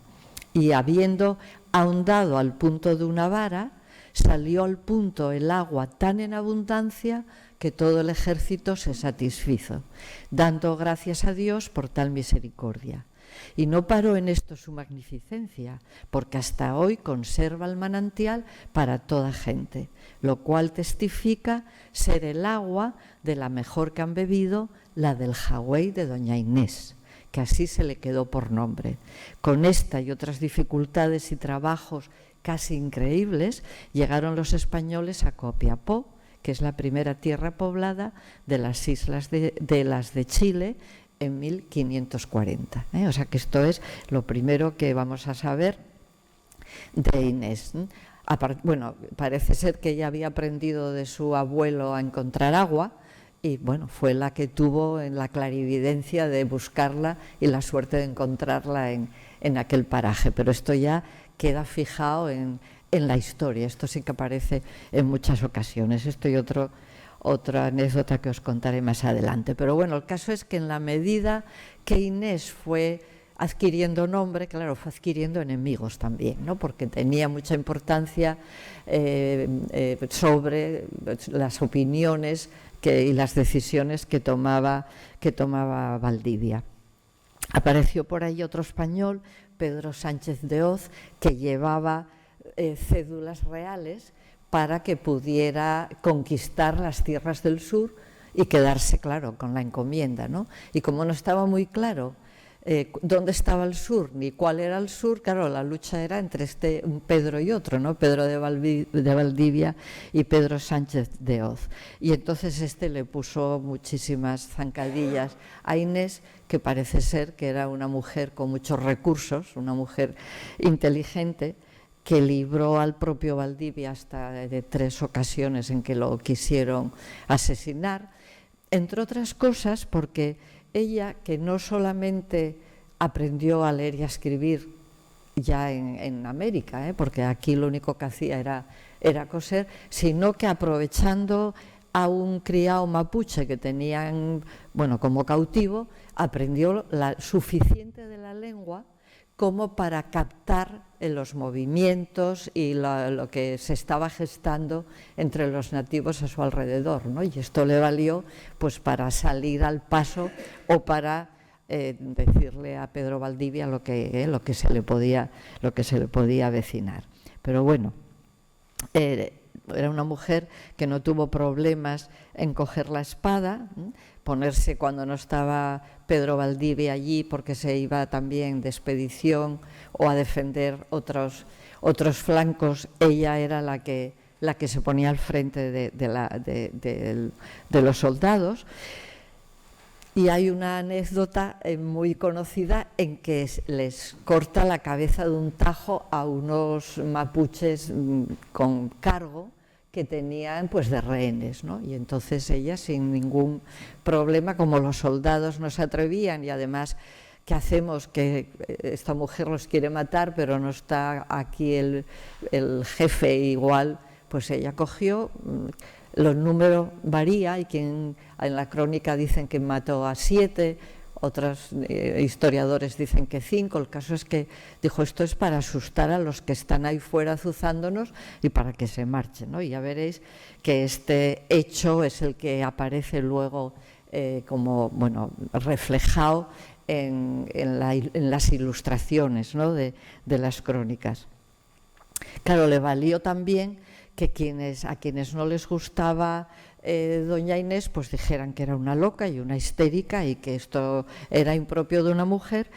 Y habiendo ahondado al punto de una vara, salió al punto el agua tan en abundancia que todo el ejército se satisfizo, dando gracias a Dios por tal misericordia. Y no paró en esto su magnificencia, porque hasta hoy conserva el manantial para toda gente, lo cual testifica ser el agua de la mejor que han bebido, la del jagüey de doña Inés, que así se le quedó por nombre. Con esta y otras dificultades y trabajos casi increíbles, llegaron los españoles a Copiapó, que es la primera tierra poblada de las islas de Chile, en 1540. O sea que esto es lo primero que vamos a saber de Inés. Bueno, parece ser que ella había aprendido de su abuelo a encontrar agua y bueno, fue la que tuvo en la clarividencia de buscarla y la suerte de encontrarla en aquel paraje. Pero esto ya queda fijado en la historia. Esto sí que aparece en muchas ocasiones. Esto y otra anécdota que os contaré más adelante. Pero bueno, el caso es que en la medida que Inés fue adquiriendo nombre, claro, fue adquiriendo enemigos también, ¿no? Porque tenía mucha importancia sobre las opiniones y las decisiones que tomaba Valdivia. Apareció por ahí otro español, Pedro Sánchez de Hoz, que llevaba cédulas reales para que pudiera conquistar las tierras del sur y quedarse, claro, con la encomienda, ¿no? Y como no estaba muy claro dónde estaba el sur ni cuál era el sur, claro, la lucha era entre un Pedro y otro, ¿no? Pedro de Valdivia y Pedro Sánchez de Hoz. Y entonces le puso muchísimas zancadillas a Inés, que parece ser que era una mujer con muchos recursos, una mujer inteligente, que libró al propio Valdivia hasta de 3 ocasiones en que lo quisieron asesinar, entre otras cosas porque ella, que no solamente aprendió a leer y a escribir ya en América, porque aquí lo único que hacía era coser, sino que aprovechando a un criado mapuche que tenían, bueno, como cautivo, aprendió suficiente de la lengua como para captar los movimientos y lo que se estaba gestando entre los nativos a su alrededor, ¿no? Y esto le valió pues para salir al paso o para decirle a Pedro Valdivia lo que se le podía avecinar. Pero bueno, era una mujer que no tuvo problemas en coger la espada, ponerse cuando no estaba Pedro Valdivia allí porque se iba también de expedición o a defender otros flancos. Ella era la que se ponía al frente de los soldados. Y hay una anécdota muy conocida en que les corta la cabeza de un tajo a unos mapuches con cargo que tenían pues de rehenes, ¿no? Y entonces ella, sin ningún problema, como los soldados no se atrevían y además, ¿qué hacemos? Que esta mujer los quiere matar, pero no está aquí el jefe igual, pues ella cogió, los números varía, hay quien en la crónica dicen que mató a 7, otros historiadores dicen que 5, el caso es que dijo, esto es para asustar a los que están ahí fuera azuzándonos y para que se marchen, ¿no? Y ya veréis que este hecho es el que aparece luego como, bueno, reflejado en las ilustraciones, ¿no? de las crónicas. Claro, le valió también que a quienes no les gustaba doña Inés, pues dijeran que era una loca y una histérica y que esto era impropio de una mujer.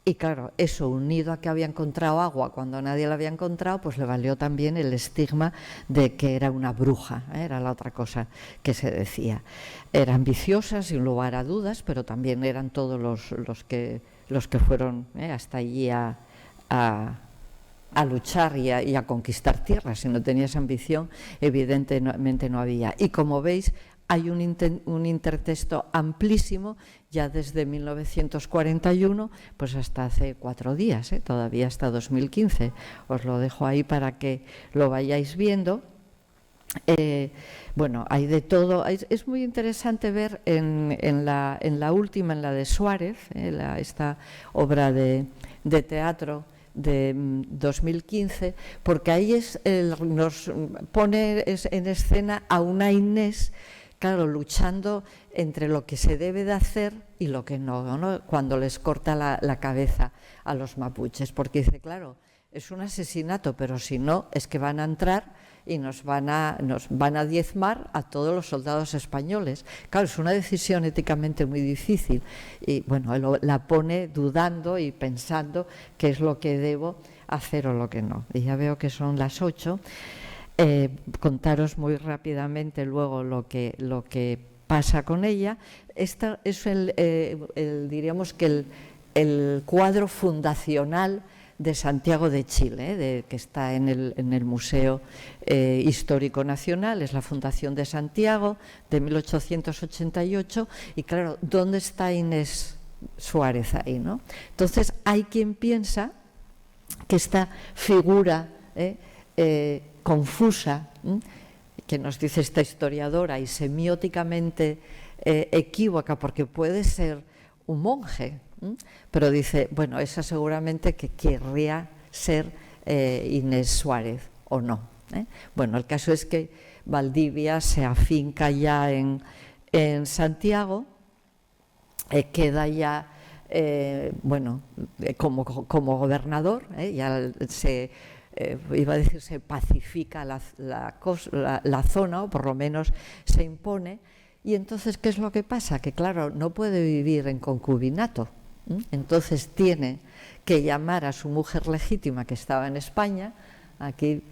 Y claro, eso unido a que había encontrado agua cuando nadie la había encontrado, pues le valió también el estigma de que era una bruja, era la otra cosa que se decía. Era ambiciosa, sin lugar a dudas, pero también eran todos los que fueron hasta allí a luchar y a conquistar tierras. Si no tenías ambición, evidentemente no había. Y como veis, hay un intertexto amplísimo ya desde 1941 pues hasta hace 4 días, todavía hasta 2015. Os lo dejo ahí para que lo vayáis viendo. Bueno, hay de todo. Es muy interesante ver en la última, en la de Suárez, esta obra de teatro de 2015, porque ahí nos pone en escena a una Inés, claro, luchando entre lo que se debe de hacer y lo que no, ¿no? Cuando les corta la cabeza a los mapuches, porque dice, claro, es un asesinato, pero si no, es que van a entrar y nos van a diezmar a todos los soldados españoles. Claro, es una decisión éticamente muy difícil y bueno, la pone dudando y pensando qué es lo que debo hacer o lo que no. Y ya veo que son las 8. Contaros muy rápidamente luego lo que pasa con ella. Este es diríamos que el cuadro fundacional de Santiago de Chile, que está en el Museo Histórico Nacional, es la Fundación de Santiago de 1888, y claro, ¿dónde está Inés Suárez ahí, no? Entonces hay quien piensa que esta figura confusa, que nos dice esta historiadora y semióticamente equívoca, porque puede ser un monje, pero dice, bueno, esa seguramente que querría ser Inés Suárez o no. Bueno, el caso es que Valdivia se afinca ya en Santiago, queda ya bueno, como gobernador, ya se iba a decir se pacifica la zona, o por lo menos se impone. Y entonces, ¿qué es lo que pasa? Que claro, no puede vivir en concubinato, entonces tiene que llamar a su mujer legítima, que estaba en España, aquí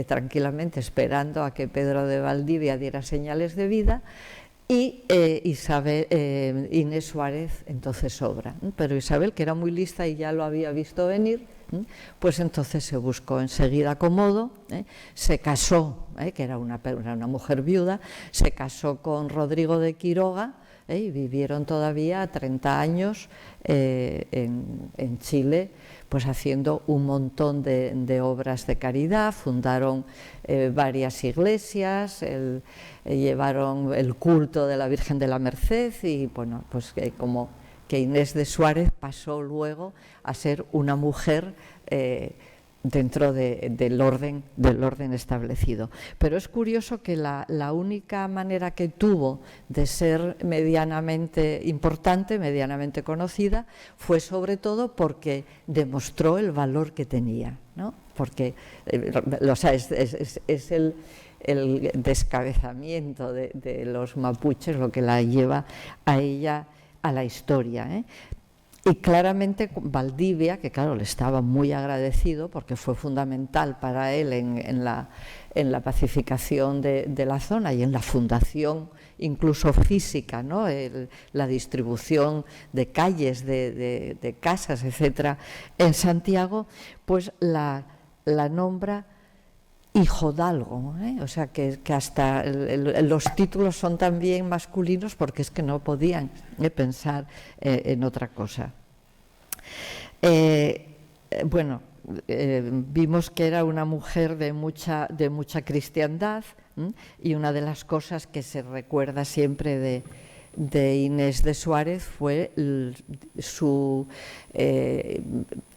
tranquilamente esperando a que Pedro de Valdivia diera señales de vida, y Inés Suárez entonces obra. Pero Isabel, que era muy lista y ya lo había visto venir, pues entonces se buscó enseguida acomodo, se casó, que era una mujer viuda, se casó con Rodrigo de Quiroga, y vivieron todavía 30 años en Chile, pues haciendo un montón de obras de caridad. Fundaron varias iglesias, llevaron el culto de la Virgen de la Merced, y bueno, pues como que Inés de Suárez pasó luego a ser una mujer dentro del orden establecido. Pero es curioso que la única manera que tuvo de ser medianamente importante, medianamente conocida, fue sobre todo porque demostró el valor que tenía, ¿no? Porque o sea, es el descabezamiento de los mapuches lo que la lleva a ella a la historia, Y claramente Valdivia, que claro, le estaba muy agradecido porque fue fundamental para él en la pacificación de la zona y en la fundación incluso física, ¿no? La distribución de calles, de casas, etcétera, en Santiago, pues la nombra hijodalgo, o sea que hasta los títulos son también masculinos porque es que no podían pensar en otra cosa. Bueno, vimos que era una mujer de mucha cristiandad, y una de las cosas que se recuerda siempre de Inés de Suárez fue su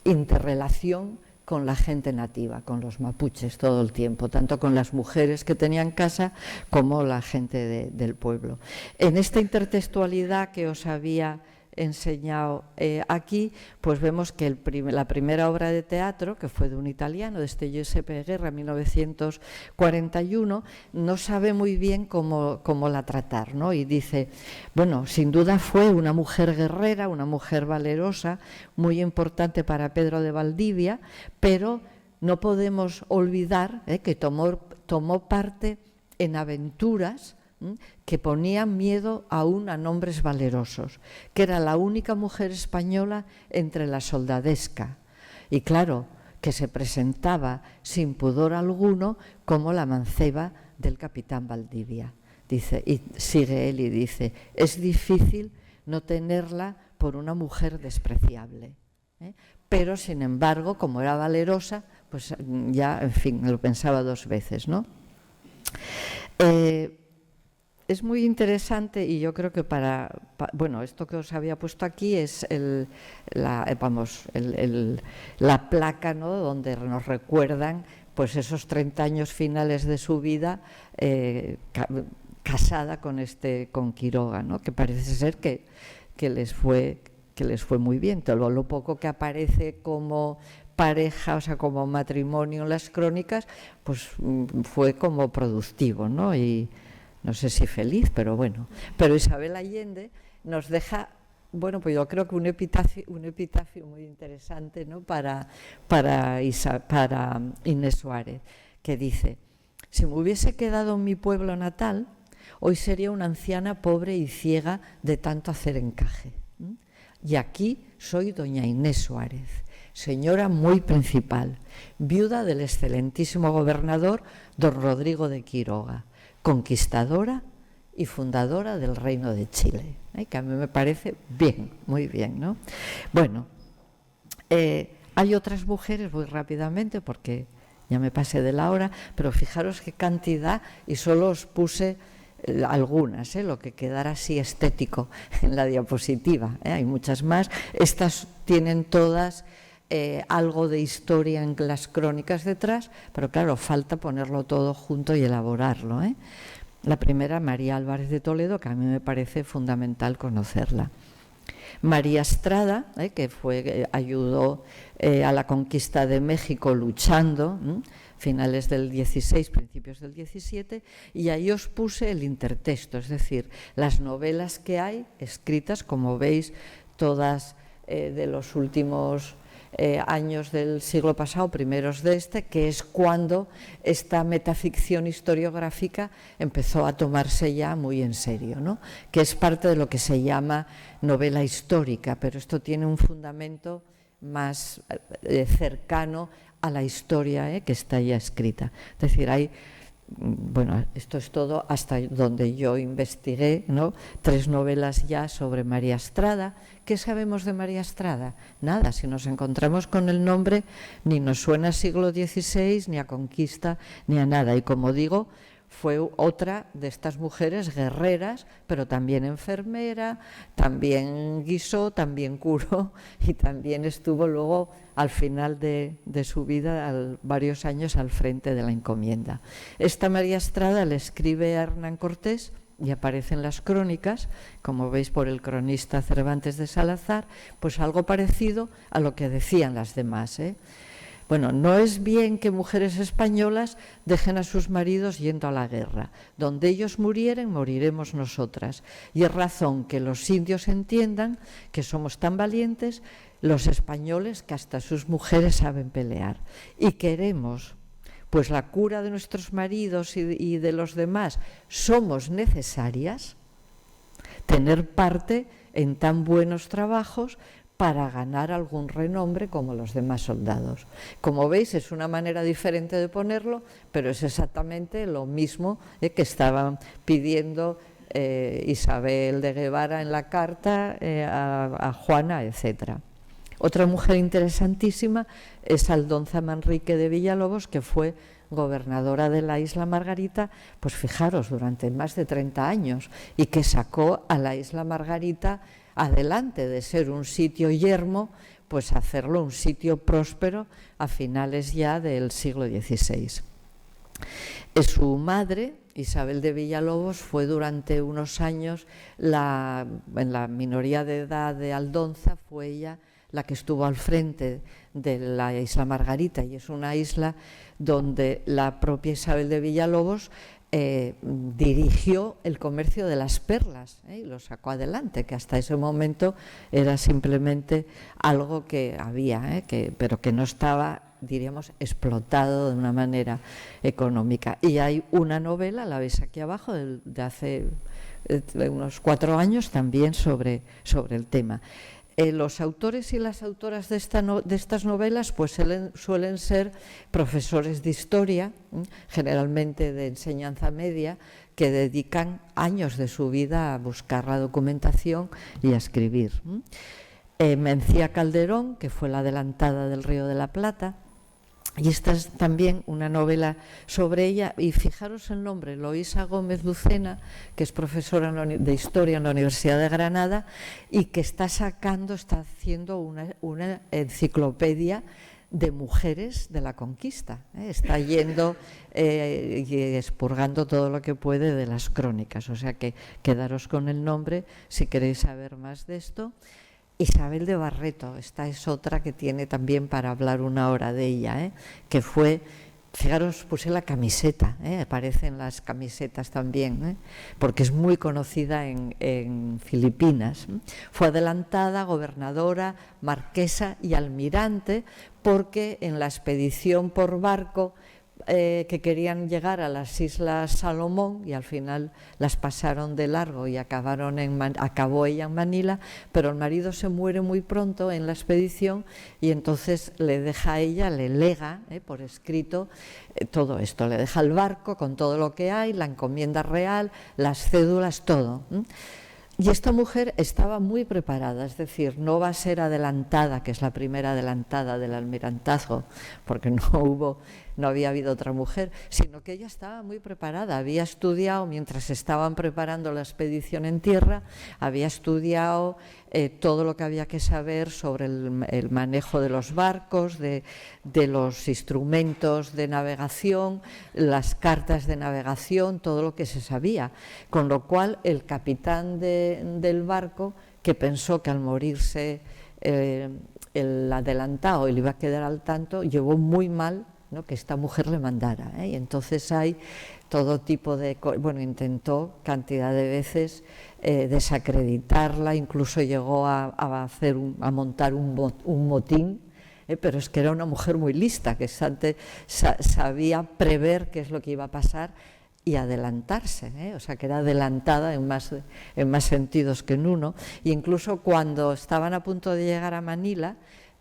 interrelación con la gente nativa, con los mapuches todo el tiempo, tanto con las mujeres que tenían casa como la gente del pueblo. En esta intertextualidad que os había enseñado aquí, pues vemos que la primera obra de teatro, que fue de un italiano, de este Giuseppe Guerra, en 1941, no sabe muy bien cómo la tratar, ¿no? Y dice, bueno, sin duda fue una mujer guerrera, una mujer valerosa, muy importante para Pedro de Valdivia, pero no podemos olvidar que tomó parte en aventuras que ponían miedo aún a nombres valerosos, que era la única mujer española entre la soldadesca, y claro, que se presentaba sin pudor alguno como la manceba del capitán Valdivia. Dice, y sigue él y dice, es difícil no tenerla por una mujer despreciable, pero sin embargo, como era valerosa, pues ya, en fin, lo pensaba dos veces, ¿no? Es muy interesante, y yo creo que bueno, esto que os había puesto aquí es la placa, ¿no? Donde nos recuerdan pues esos 30 años finales de su vida casada con Quiroga, ¿no? Que parece ser que les fue muy bien. Todo lo poco que aparece como pareja, o sea, como matrimonio en las crónicas, pues fue como productivo, ¿no? Y no sé si feliz, pero bueno. Pero Isabel Allende nos deja, bueno, pues yo creo que un epitafio muy interesante, ¿no? para Inés Suárez, que dice, si me hubiese quedado en mi pueblo natal, hoy sería una anciana pobre y ciega de tanto hacer encaje. Y aquí soy doña Inés Suárez, señora muy principal, viuda del excelentísimo gobernador don Rodrigo de Quiroga, conquistadora y fundadora del Reino de Chile, que a mí me parece bien, muy bien, ¿no? Bueno, hay otras mujeres, voy rápidamente porque ya me pasé de la hora, pero fijaros qué cantidad, y solo os puse algunas, lo que quedara así estético en la diapositiva, hay muchas más. Estas tienen todas algo de historia en las crónicas detrás, pero claro, falta ponerlo todo junto y elaborarlo. La primera, María Álvarez de Toledo, que a mí me parece fundamental conocerla. María Estrada, que ayudó a la conquista de México luchando, finales del 16, principios del 17, y ahí os puse el intertexto, es decir, las novelas que hay escritas, como veis, todas de los últimos años del siglo pasado, primeros de este, que es cuando esta metaficción historiográfica empezó a tomarse ya muy en serio, ¿no? Que es parte de lo que se llama novela histórica, pero esto tiene un fundamento más cercano a la historia que está ya escrita. Es decir, hay, bueno, esto es todo hasta donde yo investigué, ¿no? 3 novelas ya sobre María Estrada. ¿Qué sabemos de María Estrada? Nada, si nos encontramos con el nombre ni nos suena a siglo XVI, ni a conquista, ni a nada. Y como digo, fue otra de estas mujeres guerreras, pero también enfermera, también guisó, también curó y también estuvo luego al final de su vida varios años al frente de la encomienda. Esta María Estrada le escribe a Hernán Cortés y aparece en las crónicas, como veis por el cronista Cervantes de Salazar, pues algo parecido a lo que decían las demás. Bueno, no es bien que mujeres españolas dejen a sus maridos yendo a la guerra. Donde ellos murieren, moriremos nosotras. Y es razón que los indios entiendan que somos tan valientes, los españoles, que hasta sus mujeres saben pelear. Y queremos, pues la cura de nuestros maridos y de los demás, somos necesarias, tener parte en tan buenos trabajos para ganar algún renombre como los demás soldados. Como veis, es una manera diferente de ponerlo, pero es exactamente lo mismo que estaban pidiendo Isabel de Guevara en la carta a Juana, etc. Otra mujer interesantísima es Aldonza Manrique de Villalobos, que fue gobernadora de la isla Margarita, pues fijaros, durante más de 30 años, y que sacó a la isla Margarita adelante de ser un sitio yermo, pues hacerlo un sitio próspero a finales ya del siglo XVI. Su madre, Isabel de Villalobos, fue durante unos años, en la minoría de edad de Aldonza, fue ella la que estuvo al frente de la isla Margarita, y es una isla donde la propia Isabel de Villalobos dirigió el comercio de las perlas y lo sacó adelante, que hasta ese momento era simplemente algo que había, pero que no estaba, diríamos, explotado de una manera económica. Y hay una novela, la veis aquí abajo, de hace unos 4 años también sobre el tema. Los autores y las autoras de estas novelas pues suelen ser profesores de historia, generalmente de enseñanza media, que dedican años de su vida a buscar la documentación y a escribir. Mencía Calderón, que fue la adelantada del Río de la Plata, y esta es también una novela sobre ella, y fijaros el nombre, Loísa Gómez Lucena, que es profesora de Historia en la Universidad de Granada y que está haciendo una enciclopedia de mujeres de la conquista. Está yendo y expurgando todo lo que puede de las crónicas, o sea que quedaros con el nombre si queréis saber más de esto. Isabel de Barreto, esta es otra que tiene también para hablar una hora de ella, que fue, fijaros, puse la camiseta, aparecen las camisetas también, porque es muy conocida en Filipinas. Fue adelantada, gobernadora, marquesa y almirante, porque en la expedición por barco que querían llegar a las Islas Salomón y al final las pasaron de largo y acabó ella en Manila, pero el marido se muere muy pronto en la expedición y entonces le deja a ella, le lega por escrito todo esto, le deja el barco con todo lo que hay, la encomienda real, las cédulas, todo. Y esta mujer estaba muy preparada, es decir, no va a ser adelantada, que es la primera adelantada del almirantazgo, porque no hubo no había habido otra mujer, sino que ella estaba muy preparada, había estudiado, mientras estaban preparando la expedición en tierra, había estudiado todo lo que había que saber sobre el manejo de los barcos, de los instrumentos de navegación, las cartas de navegación, todo lo que se sabía, con lo cual el capitán del barco, que pensó que al morirse el adelantado y le iba a quedar al tanto, llevó muy mal, ¿no?, que esta mujer le mandara, y entonces hay todo tipo de, bueno, intentó cantidad de veces desacreditarla, incluso llegó a montar un motín, pero es que era una mujer muy lista, que sabía prever qué es lo que iba a pasar y adelantarse, o sea, que era adelantada en más sentidos que en uno. Y incluso cuando estaban a punto de llegar a Manila,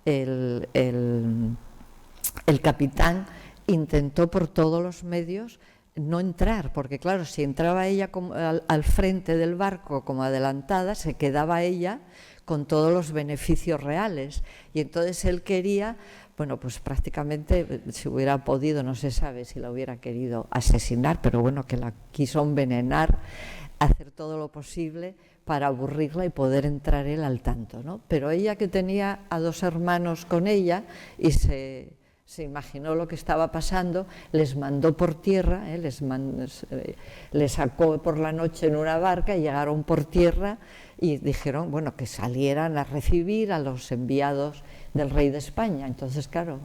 el capitán intentó por todos los medios no entrar, porque claro, si entraba ella al frente del barco como adelantada, se quedaba ella con todos los beneficios reales, y entonces él quería, bueno, pues prácticamente, si hubiera podido, no se sabe si la hubiera querido asesinar, pero bueno, que la quiso envenenar, hacer todo lo posible para aburrirla y poder entrar él al tanto, ¿no? Pero ella, que tenía a 2 hermanos con ella y se imaginó lo que estaba pasando, les mandó por tierra, les sacó por la noche en una barca y llegaron por tierra y dijeron, bueno, que salieran a recibir a los enviados del rey de España. Entonces, claro,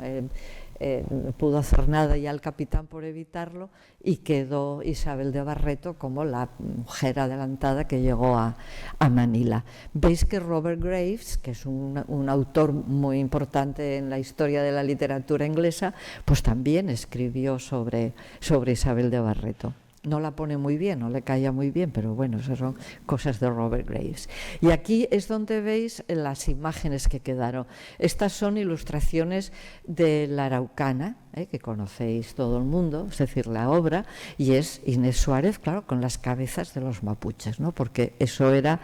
no pudo hacer nada ya el capitán por evitarlo, y quedó Isabel de Barreto como la mujer adelantada que llegó a Manila. Veis que Robert Graves, que es un autor muy importante en la historia de la literatura inglesa, pues también escribió sobre Isabel de Barreto. No la pone muy bien, no le caía muy bien, pero bueno, esas son cosas de Robert Graves. Y aquí es donde veis las imágenes que quedaron. Estas son ilustraciones de La Araucana, que conocéis todo el mundo, es decir, la obra, y es Inés Suárez, claro, con las cabezas de los mapuches, ¿no? Porque eso era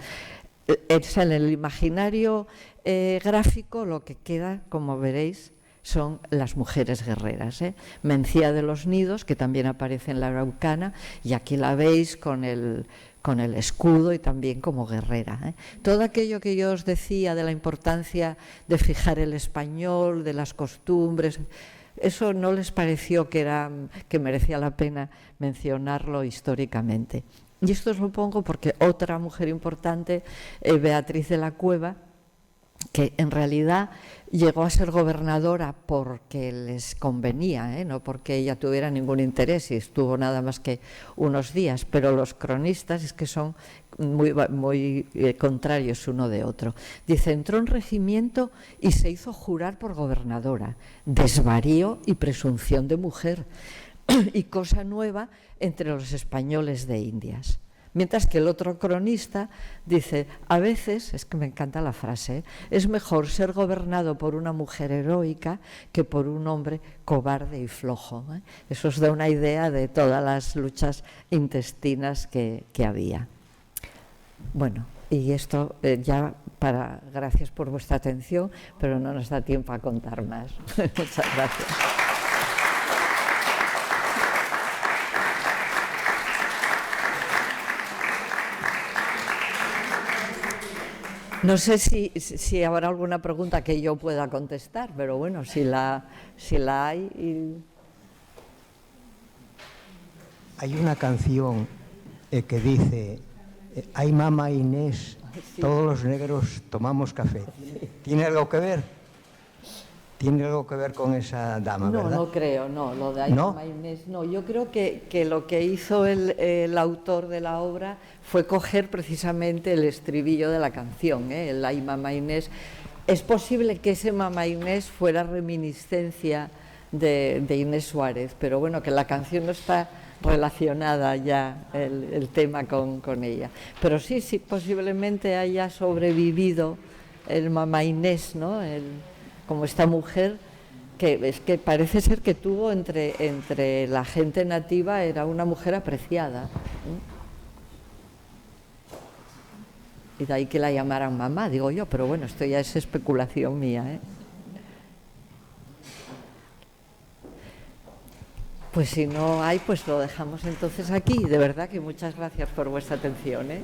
en el imaginario gráfico, lo que queda, como veréis, son las mujeres guerreras. Mencía de los Nidos, que también aparece en La Araucana, y aquí la veis con el escudo y también como guerrera. Todo aquello que yo os decía de la importancia de fijar el español, de las costumbres, eso no les pareció que merecía la pena mencionarlo históricamente. Y esto os lo pongo porque otra mujer importante, Beatriz de la Cueva, que en realidad llegó a ser gobernadora porque les convenía, no porque ella tuviera ningún interés, y estuvo nada más que unos días, pero los cronistas es que son muy contrarios uno de otro. Dice, entró en regimiento y se hizo jurar por gobernadora, desvarío y presunción de mujer, y cosa nueva entre los españoles de Indias. Mientras que el otro cronista dice, a veces, es que me encanta la frase, es mejor ser gobernado por una mujer heroica que por un hombre cobarde y flojo. Eso os da una idea de todas las luchas intestinas que había. Bueno, y esto gracias por vuestra atención, pero no nos da tiempo a contar más. Muchas gracias. No sé si habrá alguna pregunta que yo pueda contestar, pero bueno, si la hay. Hay una canción que dice, ay mamá Inés, sí, todos los negros tomamos café. Sí. ¿Tiene algo que ver? ¿Tiene algo que ver con esa dama, no, verdad? No creo, no, lo de ay mamá Inés, no. Yo creo que lo que hizo el autor de la obra fue coger precisamente el estribillo de la canción, el ay mamá Inés. Es posible que ese mamá Inés fuera reminiscencia de Inés Suárez, pero bueno, que la canción no está relacionada ya el tema con ella. Pero sí, posiblemente haya sobrevivido el mamá Inés, ¿no? Como esta mujer que es que parece ser que tuvo entre la gente nativa, era una mujer apreciada, y de ahí que la llamaran mamá, digo yo, pero bueno, esto ya es especulación mía, Pues si no hay, pues lo dejamos entonces aquí. De verdad que muchas gracias por vuestra atención, ¿eh?